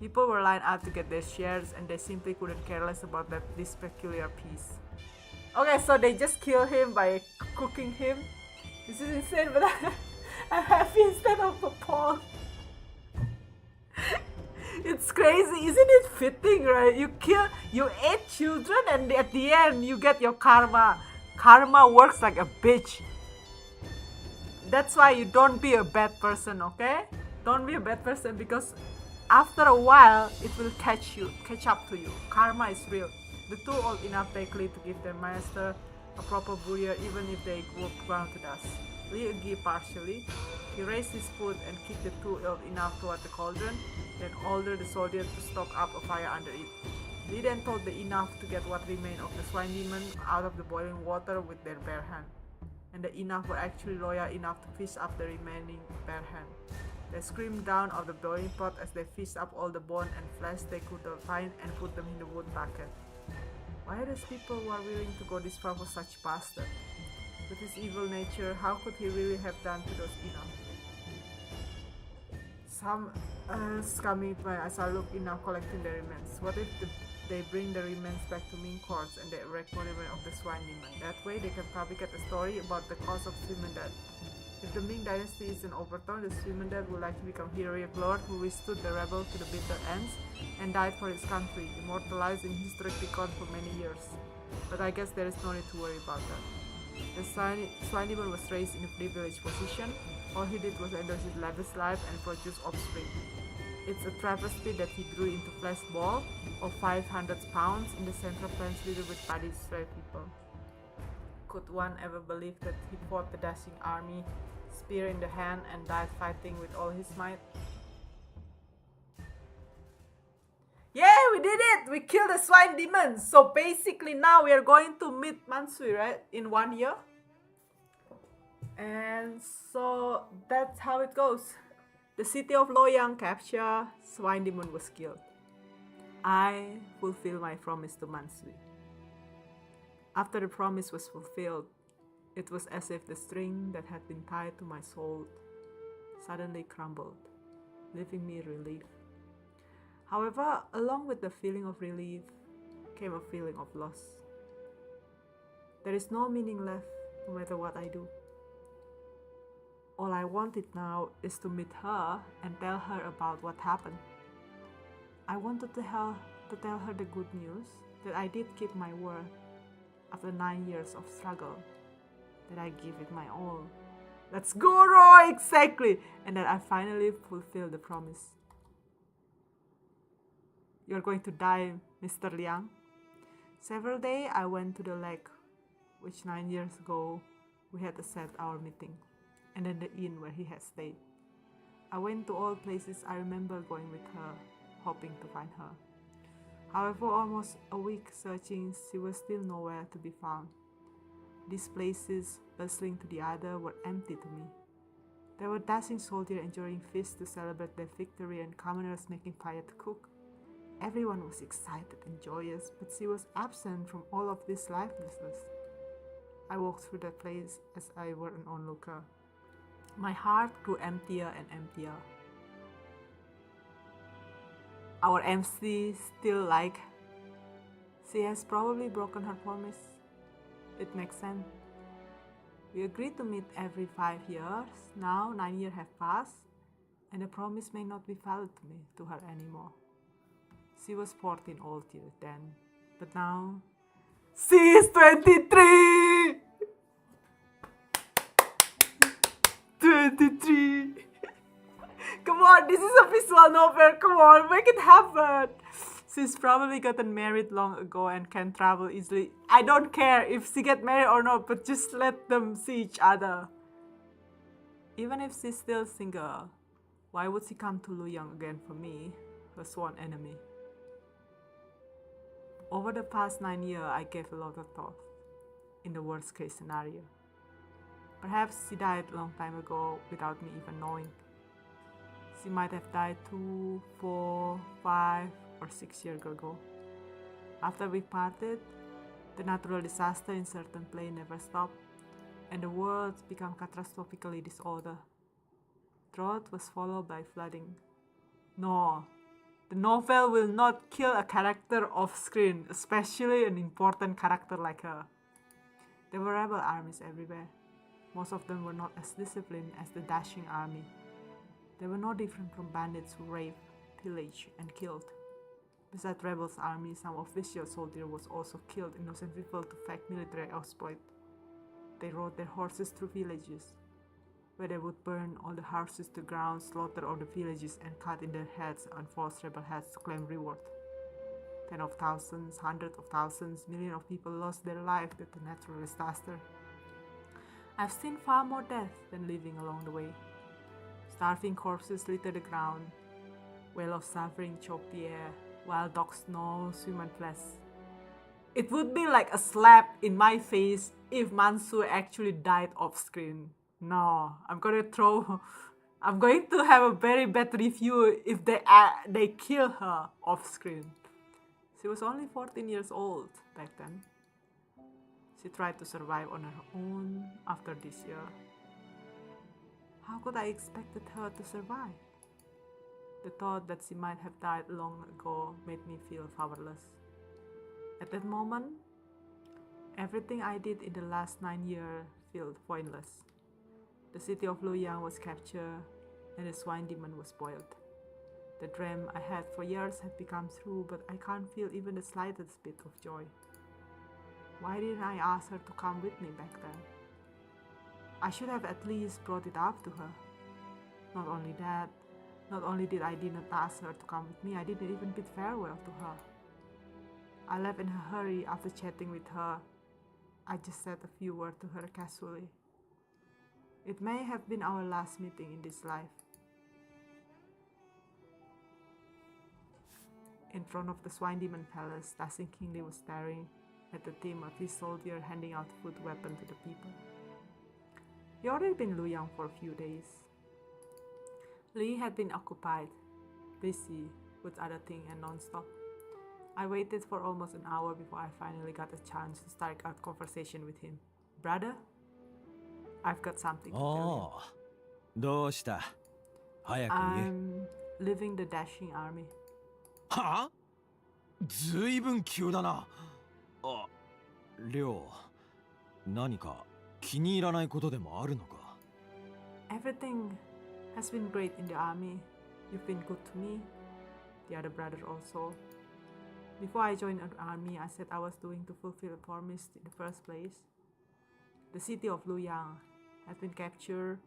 People were lined up to get their shares and they simply couldn't care less about this peculiar piece. Okay, so they just kill him by cooking him. This is insane, but I'm happy instead of a pawn. It's crazy, isn't it fitting, right? You ate children and at the end you get your karma. Karma works like a bitch. That's why you don't be a bad person, okay? Don't be a bad person because after a while it will catch up to you. Karma is real. The two old enough begged Lee to give their master a proper burial even if they were ground to dust. Lee agreed partially. He raised his foot and kicked the two old enough toward the cauldron, then ordered the soldiers to stoke up a fire under it. They then told the enough to get what remained of the swine demon out of the boiling water with their bare hand. And the enough were actually loyal enough to fish up the remaining bare hand. They screamed down of the boiling pot as they fished up all the bone and flesh they could find and put them in the wood bucket. Why are these people who are willing to go this far for such bastard? With his evil nature, how could he really have done to those enough? Some scummy plan as I look enough collecting the remains. What if they bring the remains back to Ming courts and they erect monument of the swine demon? That way they can fabricate a story about the cause of human death. If the Ming dynasty isn't overthrown, the human death will likely become heroic lord who withstood the rebel to the bitter ends and died for his country, immortalized in historic record for many years. But I guess there is no need to worry about that. The swine demon was raised in a privileged position. All he did was endure his lavish life and produce offspring. It's a travesty that he grew into flesh ball of 500 pounds in the central plains littered with bodies stray people. Could one ever believe that he fought the dashing army, spear in the hand, and died fighting with all his might? Yeah, we did it! We killed the swine demon! So basically now we are going to meet Mansui, right? In 1 year. And so that's how it goes. The city of Loyang captured, swine demon was killed. I fulfill my promise to Mansui. After the promise was fulfilled, it was as if the string that had been tied to my soul suddenly crumbled, leaving me relief. However, along with the feeling of relief came a feeling of loss. There is no meaning left no matter what I do. All I wanted now is to meet her and tell her about what happened. I wanted to tell her the good news that I did keep my word after 9 years of struggle, that I give it my all. Let's go, Roy! Exactly! And that I finally fulfilled the promise. You're going to die, Mr. Liang. Several days I went to the lake, which 9 years ago we had set our meeting, and then the inn where he had stayed. I went to all places I remember going with her, hoping to find her. However, almost a week searching, she was still nowhere to be found. These places, bustling to the other, were empty to me. There were dashing soldiers enjoying feasts to celebrate their victory and commoners making fire to cook. Everyone was excited and joyous, but she was absent from all of this lifelessness. I walked through the place as I were an onlooker. My heart grew emptier and emptier. Our MC still like, she has probably broken her promise. It makes sense. We agreed to meet every 5 years. Now 9 years have passed, and the promise may not be valid to her anymore. She was 14 old till then, but now she is 23! 23! Come on, this is a visual novel, come on, make it happen! She's probably gotten married long ago and can travel easily. I don't care if she get married or not, but just let them see each other. Even if she's still single, why would she come to Luoyang again for me, her sworn enemy? Over the past 9 years, I gave a lot of thought in the worst case scenario. Perhaps she died a long time ago without me even knowing. She might have died 2, 4, 5, or 6 years ago. After we parted, the natural disaster in certain place never stopped, and the world became catastrophically disordered. Drought was followed by flooding. No, the novel will not kill a character off screen, especially an important character like her. There were rebel armies everywhere. Most of them were not as disciplined as the dashing army. They were no different from bandits who raped, pillaged, and killed. Besides rebels' army, some official soldier was also killed innocent people to fake military exploit. They rode their horses through villages, where they would burn all the houses to ground, slaughter all the villages, and cut in their heads and force rebel heads to claim reward. Tens of thousands, hundreds of thousands, millions of people lost their lives due to natural disaster. I've seen far more death than living along the way. Starving corpses litter the ground. Wail of suffering choke the air. while dogs know swim and flesh. It would be like a slap in my face if Mansu actually died off screen. No, I'm going to have a very bad review if they kill her off screen. She was only 14 years old back then. She tried to survive on her own after this year. How could I expected her to survive? The thought that she might have died long ago made me feel powerless. At that moment, everything I did in the last 9 years felt pointless. The city of Luoyang was captured and the swine demon was spoiled. The dream I had for years had become true, but I can't feel even the slightest bit of joy. Why didn't I ask her to come with me back then? I should have at least brought it up to her. Not only that, not only did I didn't ask her to come with me, I didn't even bid farewell to her. I left in a hurry after chatting with her. I just said a few words to her casually. It may have been our last meeting in this life. In front of the Swine Demon Palace, Da Xing King Li was staring at the team of his soldier handing out food weapon to the people. He already been in Luoyang for a few days. Li had been occupied, busy with other things and non-stop. I waited for almost an hour before I finally got a chance to start a conversation with him. Brother, I've got something to tell どうした早く you. 言え I'm leaving the Dashing Army. はあずいぶん急だなあ、りょう何か気に入らないことでもあるのか Everything has been great in the army. You've been good to me. The other brother also. Before I joined the army, I said I was doing to fulfill a promise in the first place. The city of Luoyang has been captured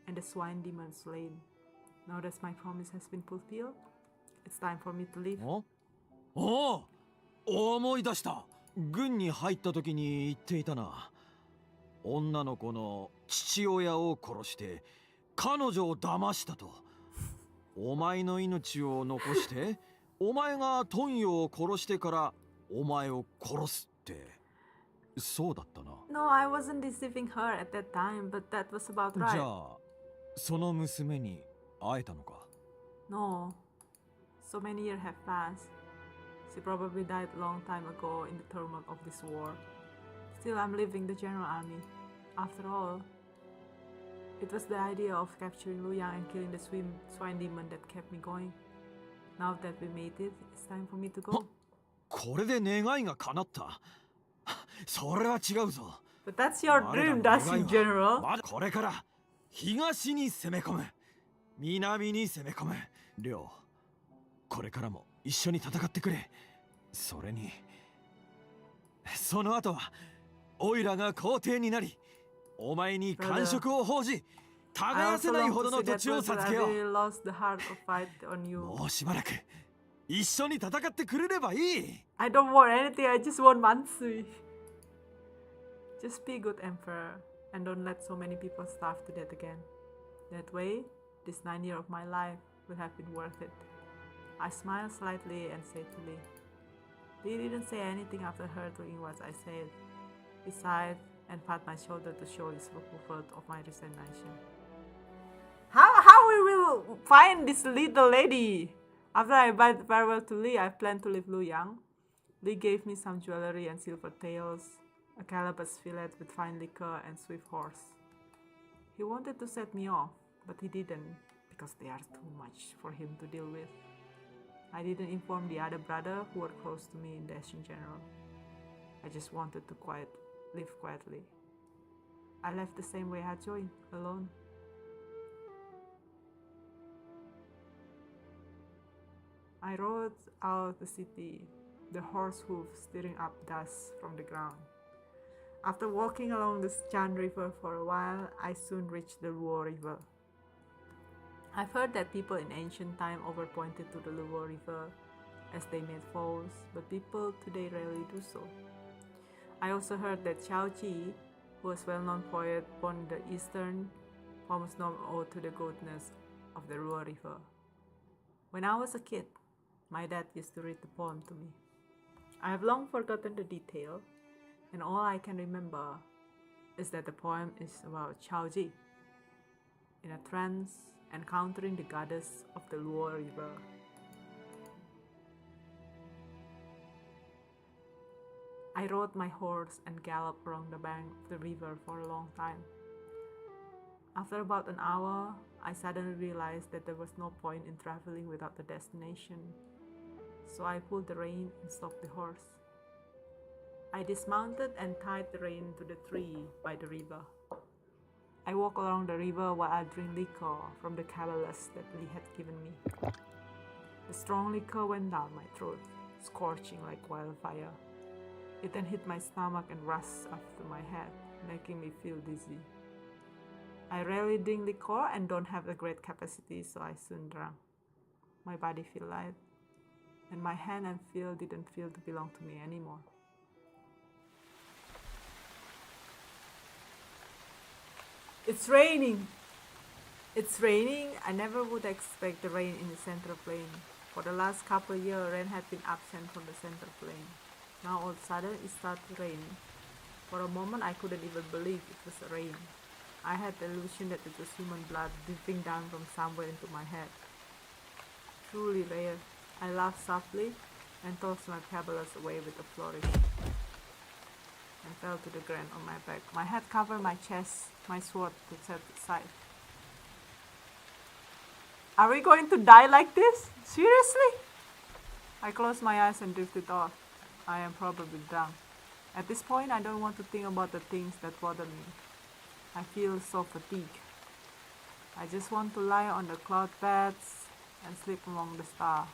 and the swine demon slain. Now that my promise has been fulfilled, it's time for me to leave. おお思い出した軍に入った時に言っていたな女の子の父親を殺して彼女を騙したとお前の命を残してお前がトンヨを殺してからお前を殺すってそうだったな No, I wasn't deceiving her at that time, but that was about じ right. ゃあその娘に会えたのか No. So many years have passed. She probably died a long time ago in the turmoil of this war. Still, I'm leaving the general army. After all, it was the idea of capturing Luoyang and killing the swine demon that kept me going. Now that we made it, it's time for me to go. これで願いが叶ったそれは違うぞ But that's your dream, Dashing General. まだこれから東に攻め込む南に攻め込む亮これからも一緒に戦ってくれそれにその後はオイラが皇帝になりお前に感触を報じ I 耕せ also ない long ほ to ど see の土 that 地を person 授 I けよ really lost the heart of fight on you. もうしばらく一緒に戦ってくれればいい I don't want anything, I just want Mansui. Just be good emperor and don't let so many people starve to death again. That way, this 9 years of my life will have been worth it. I smiled slightly and said to Lee. Lee didn't say anything after hearing what I said. He sighed and pat my shoulder to show his approval of my resignation. How we will find this little lady? After I bid farewell to Lee, I plan to leave Luoyang. Lee gave me some jewelry and silver tails, a calabash fillet with fine liquor and swift horse. He wanted to set me off, but he didn't because they are too much for him to deal with. I didn't inform the other brother who were close to me in Dashing General. I just wanted to live quietly. I left the same way I joined, alone. I rode out the city, the horse hooves stirring up dust from the ground. After walking along the Chan River for a while, I soon reached the Luo River. I've heard that people in ancient time overpointed to the Luo River as they made falls, but people today rarely do so. I also heard that Xiao Ji, who was a well-known poet born in the eastern, almost known ode to the goodness of the Luo River. When I was a kid, My dad used to read the poem to me. I have long forgotten the detail, and all I can remember is that the poem is about Chaoji in a trance encountering the goddess of the Luo River. I rode my horse and galloped along the bank of the river for a long time. After about an hour, I suddenly realized that there was no point in traveling without a destination, so I pulled the rein and stopped the horse. I dismounted and tied the rein to the tree by the river. I walked along the river while I drank liquor from the cabalus that Lee had given me. The strong liquor went down my throat, scorching like wildfire. It then hit my stomach and rushed up to my head, making me feel dizzy. I rarely drink liquor and don't have a great capacity, so I soon drank. My body felt light, and my hand and feet didn't feel to belong to me anymore. It's raining! It's raining! I never would expect the rain in the Central Plain. For the last couple of years, rain had been absent from the Central Plain. Now all of a sudden it started to rain. For a moment I couldn't even believe it was rain. I had the illusion that it was human blood dripping down from somewhere into my head. Truly rare. I laughed softly and tossed my pebbles away with a flourish and fell to the ground on my back. My head covered my chest, my sword to set aside. Are we going to die like this? Seriously? I closed my eyes and drifted off. I am probably drunk. At this point, I don't want to think about the things that bother me. I feel so fatigued. I just want to lie on the cloud beds and sleep among the stars.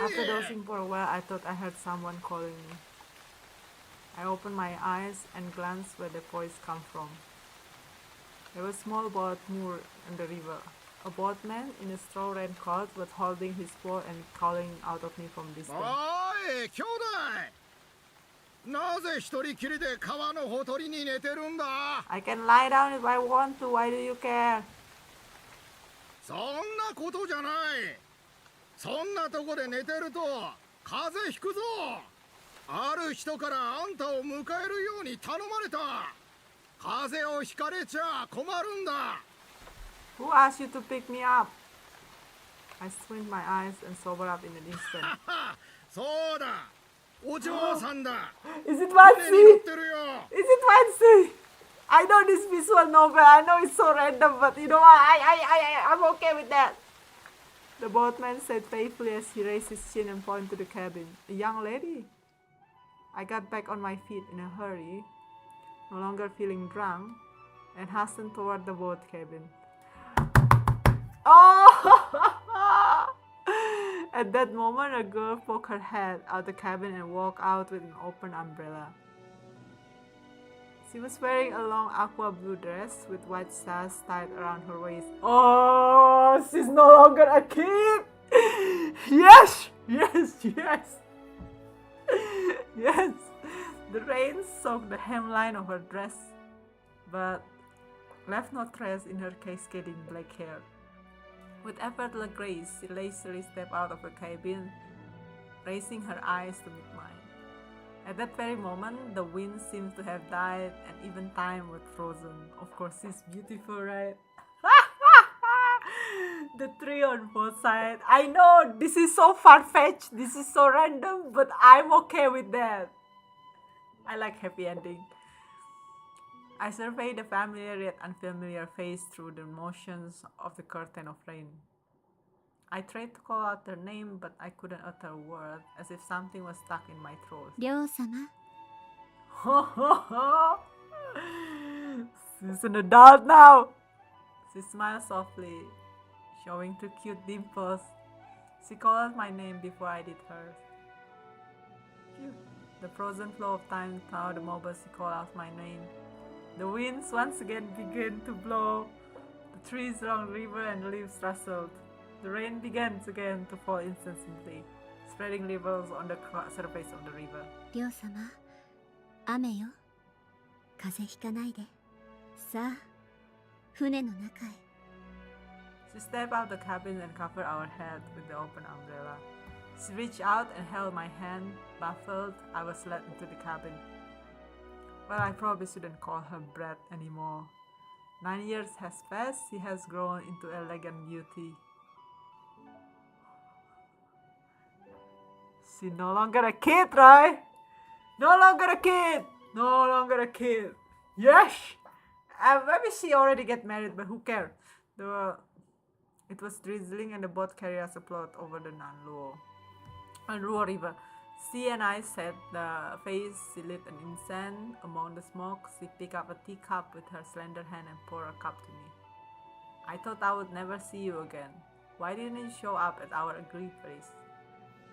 After dozing for a while, I thought I heard someone calling me. I opened my eyes and glanced where the voice came from. There was a small boat moored in the river. A boatman in a straw raincoat was holding his boat and calling out of me from distance. おい、兄弟！なぜ一人きりで川のほとりに寝てるんだ？ I can lie down if I want to. Why do you care? そんなことじゃない。そんなとこで寝てると風邪ひくぞ。ある人からあんたを迎えるように頼まれた。風邪をひかれちゃ困るんだ。 Who asked you to pick me up? I squint my eyes and sober up in an instant. そうだ。お嬢さんだ。 Is it 船に乗っ fancy? てるよ。 Is it fancy? I know this visual novel. I know it's so random, but you know what? I'm okay with that. The boatman said faithfully as he raised his chin and pointed to the cabin. A young lady. I got back on my feet in a hurry, no longer feeling drunk, and hastened toward the boat cabin. Oh! At that moment, a girl poked her head out the cabin and walked out with an open umbrella. She was wearing a long aqua blue dress with white stars tied around her waist. Oh, she's no longer a kid! Yes! Yes! Yes! Yes! The rain soaked the hemline of her dress, but left no trace in her cascading black hair. With effortless grace, she lazily stepped out of her cabin, raising her eyes to meet mine. At that very moment, the wind seems to have died and even time was frozen. Of course, she's beautiful, right? The tree on both sides. I know this is so far-fetched, this is so random, but I'm okay with that. I like happy ending. I surveyed the familiar yet unfamiliar face through the motions of the curtain of rain. I tried to call out her name, but I couldn't utter a word, as if something was stuck in my throat. りょうさま She's an adult now. She smiled softly, showing two cute dimples. She called my name before I did hers. Phew. The frozen flow of time thawed the moment she called out my name. The winds once again began to blow. The trees along the river and the leaves rustled. The rain began again to fall incessantly, spreading ripples on the surface of the river. りょうさま、雨よ。風邪ひかないで。さあ、船の中へ。 She stepped out the cabin and covered our head with the open umbrella. She reached out and held my hand. Baffled, I was led into the cabin. Well, I probably shouldn't call her Brett anymore. 9 years has passed, she has grown into elegant beauty. She's no longer a kid, right? No longer a kid! No longer a kid. Yes! Maybe she already get married, but who cares? It was drizzling and the boat carried us afloat over the Nanluo River. She and I sat the face. She lit an incense. Among the smoke, she picked up a teacup with her slender hand and poured a cup to me. I thought I would never see you again. Why didn't you show up at our agreed place?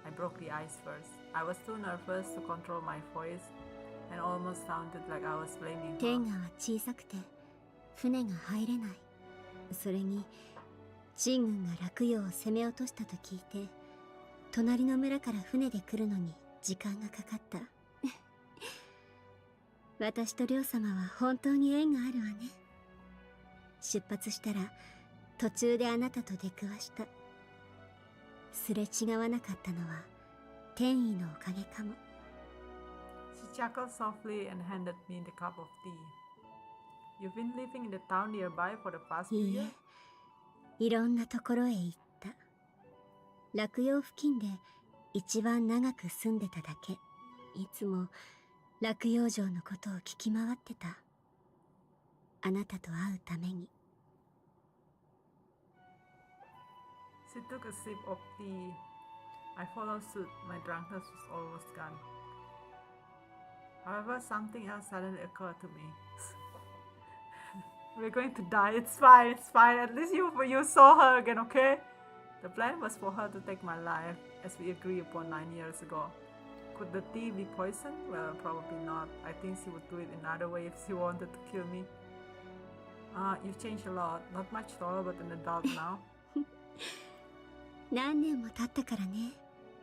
I broke the ice first. I was too nervous to control my voice and almost sounded like I was blaming her. 天河は小さくて船が入れない。それに陳軍が洛陽を攻め落としたと聞いて、隣の村から船で来るのに時間がかかった。私と亮様は本当に縁があるわね。出発したら途中であなたと出くわした。すれ違わなかったのは天意のおかげかも。She chuckled softly and handed me the cup of tea. You've been living in the town nearby for the past few いい years? え、いろんなところへ行った。洛陽付近で一番長く住んでただけ。いつも洛陽城のことを聞き回ってた。あなたと会うために。She took a sip of tea. I followed suit. My drunkenness was almost gone. However, something else suddenly occurred to me. We're going to die. It's fine. It's fine. At least you saw her again, okay? The plan was for her to take my life, as we agreed upon 9 years ago. Could the tea be poison? Well, probably not. I think she would do it another way if she wanted to kill me. You've changed a lot. Not much taller, but an adult now. 何年も経ったからね。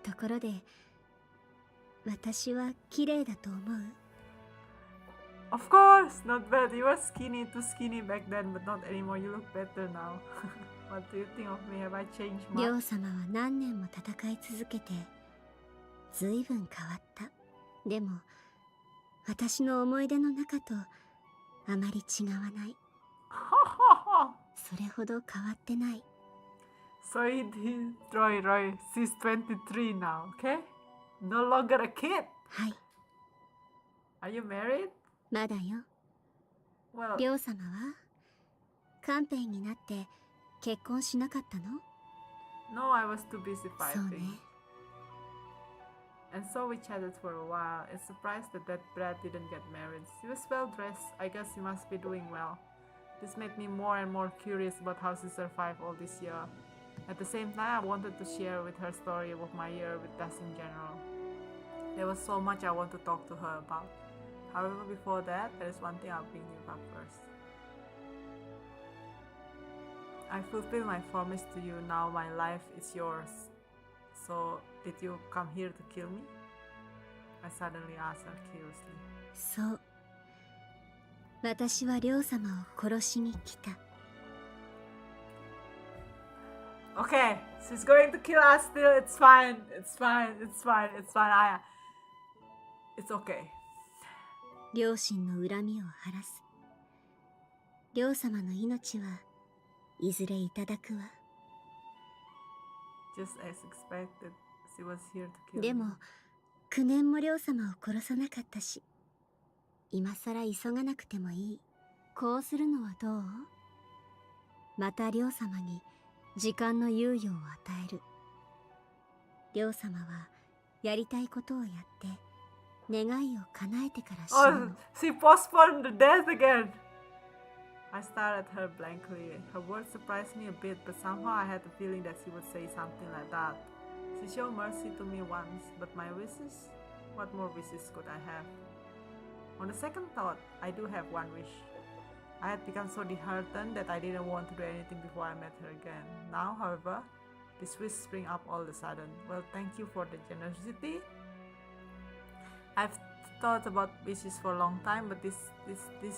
ところで、私は綺麗だと思う？ Of course, not bad. You were skinny, too skinny back then, but not anymore. You look better now. What do you think of me? Have I changed 亮 much? 様は何年も戦い続けてずいぶん変わった。でも私の思い出の中とあまり違わない。それほど変わってない。 So it is Roy. She's 23 now, okay? No longer a kid. はい、 Are you married? まだよ。 Well, 亮様はカンペンになって結婚しなかったの？ no, I was too busy そうね。 fighting. And so we chatted for a while. It's surprised that Brad didn't get married. She was well dressed. I guess she must be doing well. This made me more and more curious about how she survived all this year. At the same time, I wanted to share with her story of my year with Tess in general. There was so much I want to talk to her about. However, before that, there is one thing I'll bring you up first. I fulfill my promise to you. Now my life is yours. So, did you come here to kill me? I suddenly asked her curiously. そう。私は亮様を殺しに来た。 Okay, she's going to kill us still. It's fine. It's okay. 両親の恨みを晴らす。亮様の命はいずれいただくわ。 Just as expected, she was here to kill で me. も9年も亮様を殺さなかったし、今さら急がなくてもいい。こうするのはどう？また亮様に時間の猶予を与える。亮様はやりたいことをやって願いを叶えてから死ぬ Oh, の。 she postponed the death again. I stared at her blankly. Her words surprised me a bit, but somehow I had the feeling that she would say something like that. She showed mercy to me once, but my wishes? What more wishes could I have? On the second thought, I do have one wish. I had become so disheartened that I didn't want to do anything before I met her again. Now, however, this wish sprang up all of a sudden. Well, thank you for the generosity. I've thought about wishes for a long time, but this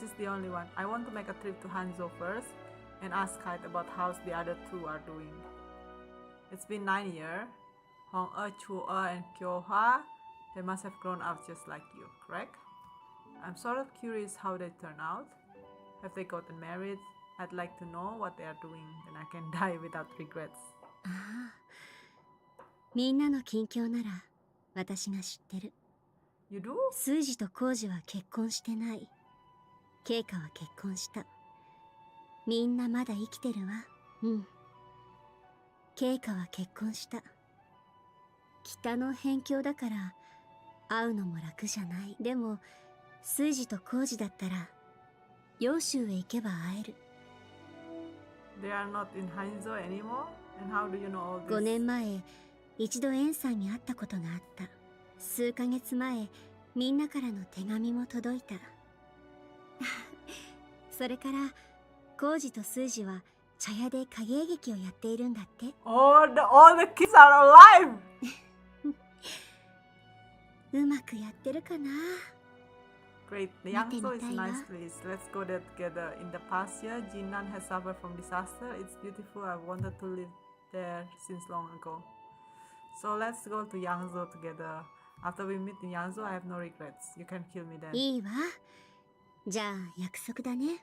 is the only one. I want to make a trip to Hanzo first and ask Kite about how the other two are doing. It's been 9 years. Hong-e, Chu-e, and Kyo-hwa, they must have grown up just like you, correct? I'm sort of curious how they turn out. Have they gotten married? I'd like to know what they are doing, and I can die without regrets. ああ、みんなの近況なら私が知ってる。 You do? スジとコウジは結婚してない。ケイカは結婚した。みんなまだ生きてるわ。うん。ケイカは結婚した。北の辺境だから会うのも楽じゃない。でもスジとコウジだったら揚州へ行けば会える。 They are not in Hanzo anymore? And how do you know all this? 5年前一度エンさんに会ったことがあった。数ヶ月前みんなからの手紙も届いた。それからコウジとスージは茶屋で影絵劇をやっているんだって。 all the kids are alive! うまくやってるかな。 Great, the Yangzo is a nice place. Let's go there together. In the past year, Jinan has suffered from disaster. It's beautiful. I've wanted to live there since long ago. So let's go to Yangzo together. After we meet in Yangzo, I have no regrets. You can kill me then. いいわ。じゃあ約束だね。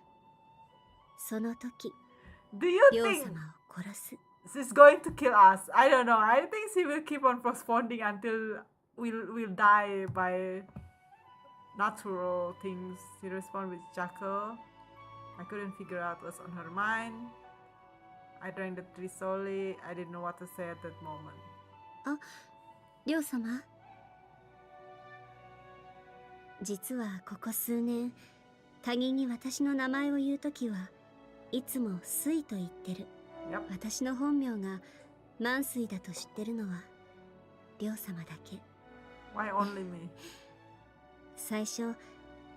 その時、 Do you 両 think 様を殺す。 she's going to kill us? I don't know. I think she will keep on postponing until we'll die by natural things. She responded with jackal. I couldn't figure out what's on her mind. I drank the tree slowly. I didn't know what to say at that moment. あ、両様。実はここ数年、他人に私の名前を言うときはいつもスイと言ってる。 Yep. 私の本名が満水だと知ってるのは両様だけ。 Why only me? 最初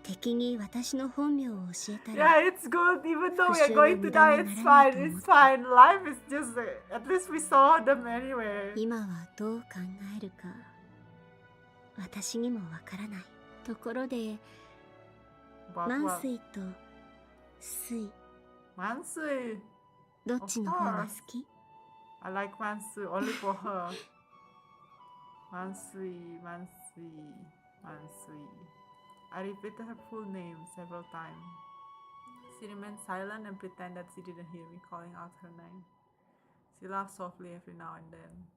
敵に私の本名を教えたり、 Yeah, it's good. Even though we are going to die, it's fine. It's fine. Life is just. At least we saw them anyway. 今はどう考えるか私にもわからない。ところで But 満 well, 水と水 Mansui. どっちの方が好き？ I like Mansui only for her. Mansui, Mansui, Mansui. I repeated her full name several times. She remained silent and pretended she didn't hear me calling out her name. She laughed softly every now and then.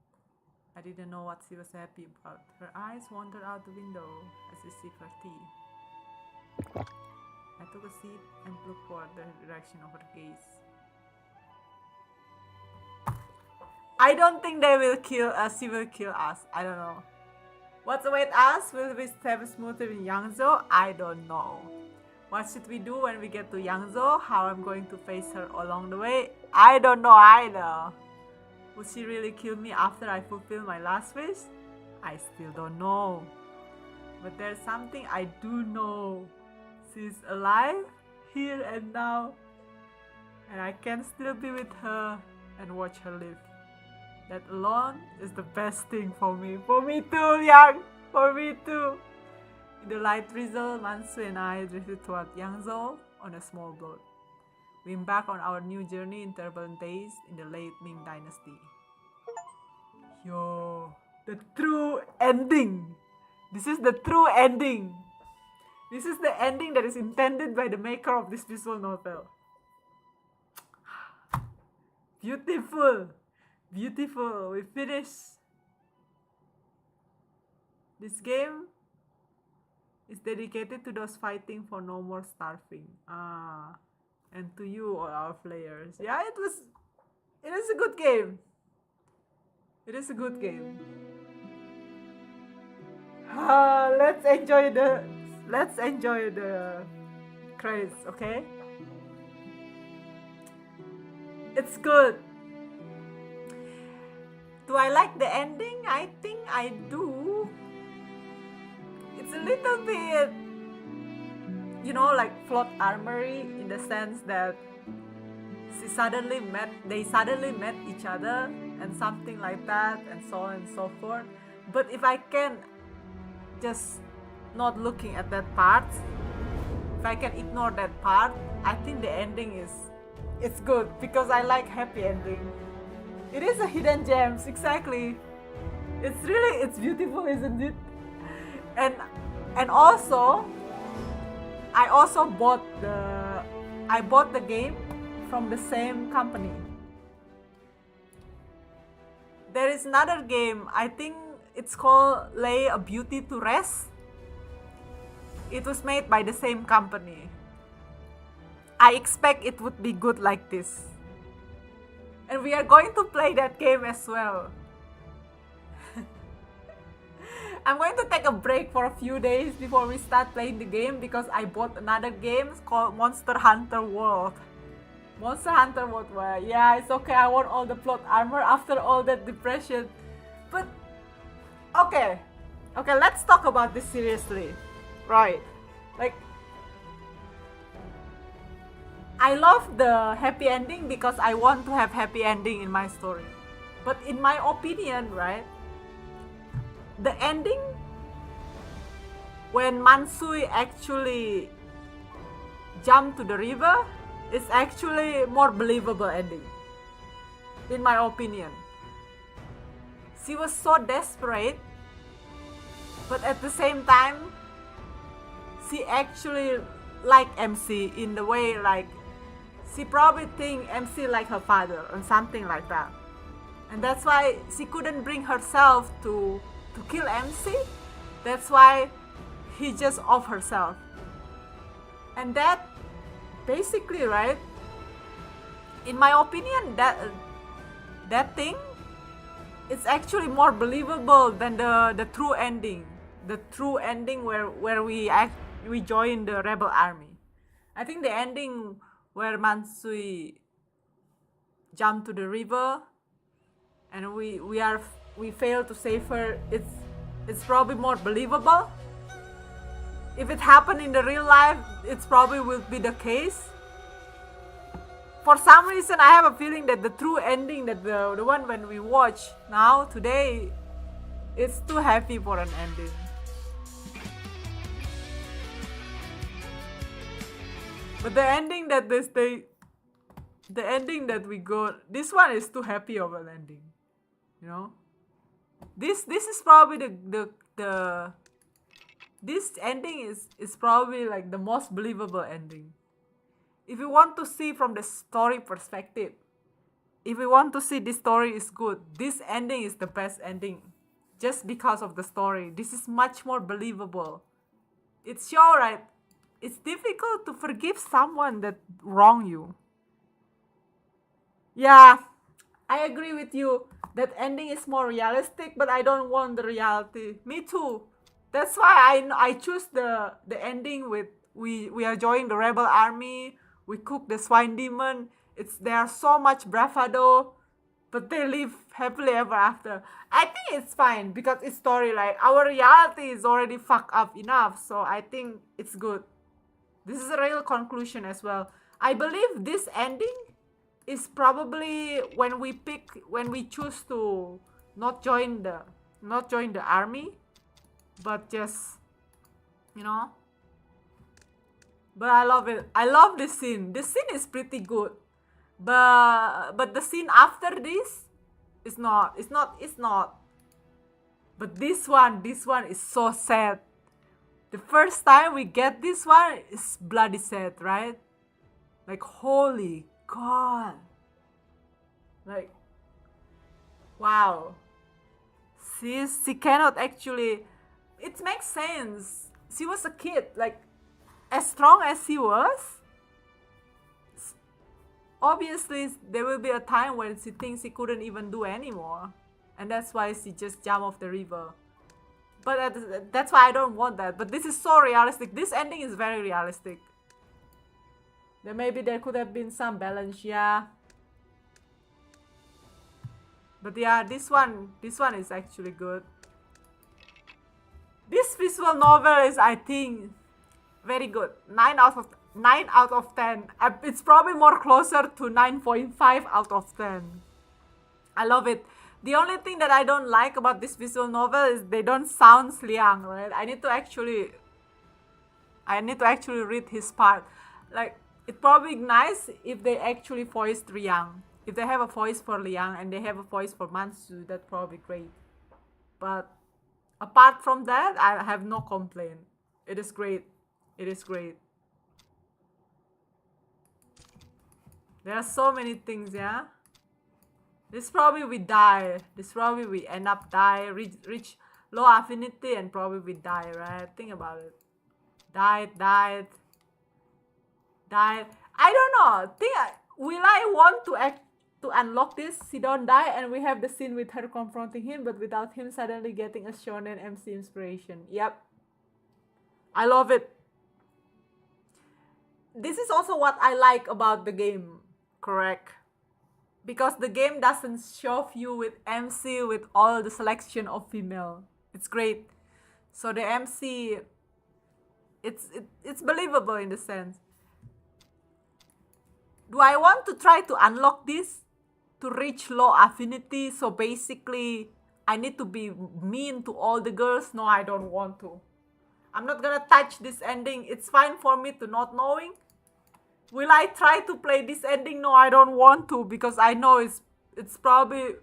I didn't know what she was happy about. Her eyes wandered out the window as she sipped her tea. I took a seat and looked toward the direction of her gaze. I don't think they will kill us. She will kill us. I don't know. What's await us? Will we step smoother in Yangzo? I don't know. What should we do when we get to Yangzo? How I'm going to face her along the way? I don't know either. Will she really kill me after I fulfill my last wish? I still don't know. But there's something I do know. She's alive, here and now. And I can still be with her and watch her live. That alone is the best thing for me. For me too, Yang! For me too! In the light drizzle, Mansu and I drifted toward Yangzhou on a small boat. We embarked on our new journey in turbulent days in the late Ming Dynasty. Yo, the true ending! This is the true ending! This is the ending that is intended by the maker of this visual novel. Beautiful! Beautiful! We finished! This game is dedicated to those fighting for no more starving. And to you, all our players. Yeah, it is a good game. It is a good game. Let's enjoy the credits, okay? It's good. Do I like the ending? I think I do. It's a little bit, like Plot Armory in the sense that they suddenly met each other and something like that and so on and so forth. But if I can just not looking at that part, if I can ignore that part, I think the ending is it's good because I like happy ending. It is a hidden gems, exactly. It's beautiful, isn't it? And also I also bought the game from the same company. There is another game, I think it's called Lay a Beauty to Rest. It was made by the same company. I expect it would be good like this. And we are going to play that game as well. I'm going to take a break for a few days before we start playing the game because I bought another game called Monster Hunter World. Monster Hunter World, well, yeah, it's okay, I want all the plot armor after all that depression. But, okay, let's talk about this seriously. Right, like, I love the happy ending because I want to have happy ending in my story. But in my opinion, right, the ending when Mansui actually jumped to the river is actually more believable ending, in my opinion. She was so desperate, but at the same time, she actually liked MC in the way like she probably think MC like her father or something like that. And that's why she couldn't bring herself to kill MC. That's why he just off herself. And that basically, right, in my opinion, that thing is actually more believable than the true ending. The true ending where we join the rebel army. I think the ending where Mansui jumped to the river and we fail to save her, it's probably more believable. If it happened in the real life, it's probably will be the case. For some reason, I have a feeling that the true ending, that the one when we watch now today, it's too happy for an ending. But the ending that the ending that we got, this one is too happy of an ending, you know. This is probably the this ending is probably like the most believable ending. If you want to see from the story perspective, if you want to see this story is good, this ending is the best ending. Just because of the story, this is much more believable. It's sure, right? It's difficult to forgive someone that wronged you. Yeah, I agree with you. That ending is more realistic, but I don't want the reality. Me too. That's why I choose the ending with we are joining the rebel army. We cook the swine demon. There's so much bravado, but they live happily ever after. I think it's fine because it's story. Like our reality is already fucked up enough, so I think it's good. This is a real conclusion as well. I believe this ending is probably when we choose to not join the army, but just, you know. But I love it. I love this scene. This scene is pretty good. But the scene after this is not. It's not. But this one is so sad. The first time we get this one is bloody sad, right? Like, holy God. Like, wow. She cannot actually. It makes sense. She was a kid. Like, as strong as she was, obviously there will be a time when she thinks she couldn't even do anymore. And that's why she just jumped off the river. But that's why I don't want that. But this is so realistic. This ending is very realistic. Then maybe there could have been some balance, yeah. But yeah, this one is actually good. This visual novel is, I think, very good. 9 out of 10. It's probably more closer to 9.5 out of 10. I love it. The only thing that I don't like about this visual novel is they don't sound Liang, right? I need to actually I need to actually read his part. Like, it's probably nice if they actually voiced Liang. If they have a voice for Liang and they have a voice for Mansu, that's probably great. But apart from that, I have no complaint. It is great. It is great. There are so many things, yeah? This probably we die. This probably we end up die, reach low affinity and probably we die, right? Think about it. Died. I don't know. Will I want to unlock this? She don't die and we have the scene with her confronting him, but without him suddenly getting a shonen MC inspiration. Yep. I love it. This is also what I like about the game, correct? Because the game doesn't shove you with MC with all the selection of female. It's great. So the MC, it's believable in the sense. Do I want to try to unlock this to reach low affinity? So basically, I need to be mean to all the girls? No, I don't want to. I'm not gonna touch this ending. It's fine for me to not knowing. Will I try to play this ending? No, I don't want to, because I know it's probably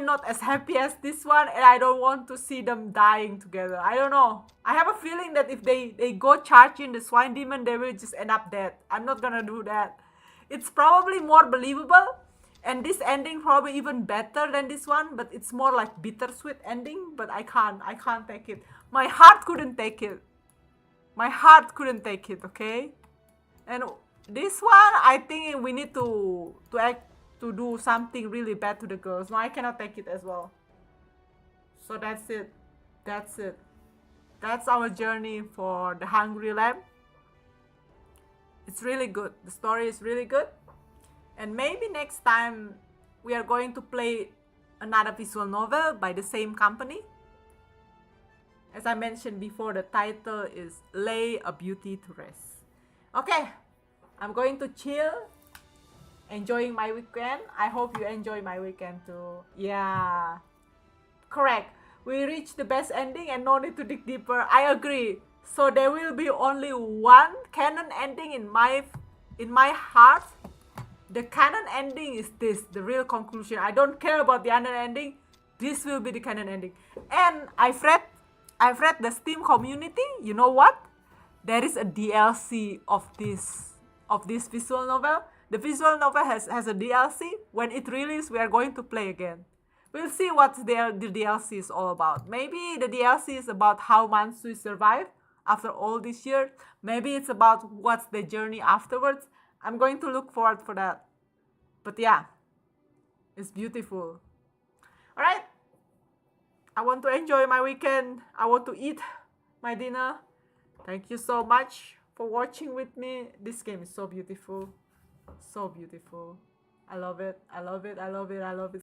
not as happy as this one, and I don't want to see them dying together. I don't know. I have a feeling that if they go charging the swine demon, they will just end up dead. I'm not gonna do that. It's probably more believable, and this ending probably even better than this one, but it's more like bittersweet ending, but I can't take it. My heart couldn't take it. My heart couldn't take it, okay? And this one, I think we need to do something really bad to the girls. No, I cannot take it as well. So that's it. That's our journey for the Hungry Lamb. It's really good. The story is really good. And maybe next time we are going to play another visual novel by the same company. As I mentioned before, the title is Lay a Beauty to Rest. Okay, I'm going to chill, enjoying my weekend. I hope you enjoy my weekend too. Yeah, correct. We reached the best ending and no need to dig deeper. I agree. So there will be only one canon ending in my heart. The canon ending is this, the real conclusion. I don't care about the other ending. This will be the canon ending. And I've read the Steam community. You know what? There is a DLC of this visual novel. The visual novel has a DLC. When it releases, we are going to play again. We'll see what the DLC is all about. Maybe the DLC is about how Mansui survived after all these years. Maybe it's about what's the journey afterwards. I'm going to look forward for that. But yeah, it's beautiful. Alright. I want to enjoy my weekend. I want to eat my dinner. Thank you so much for watching with me. This game is so beautiful. So beautiful. I love it.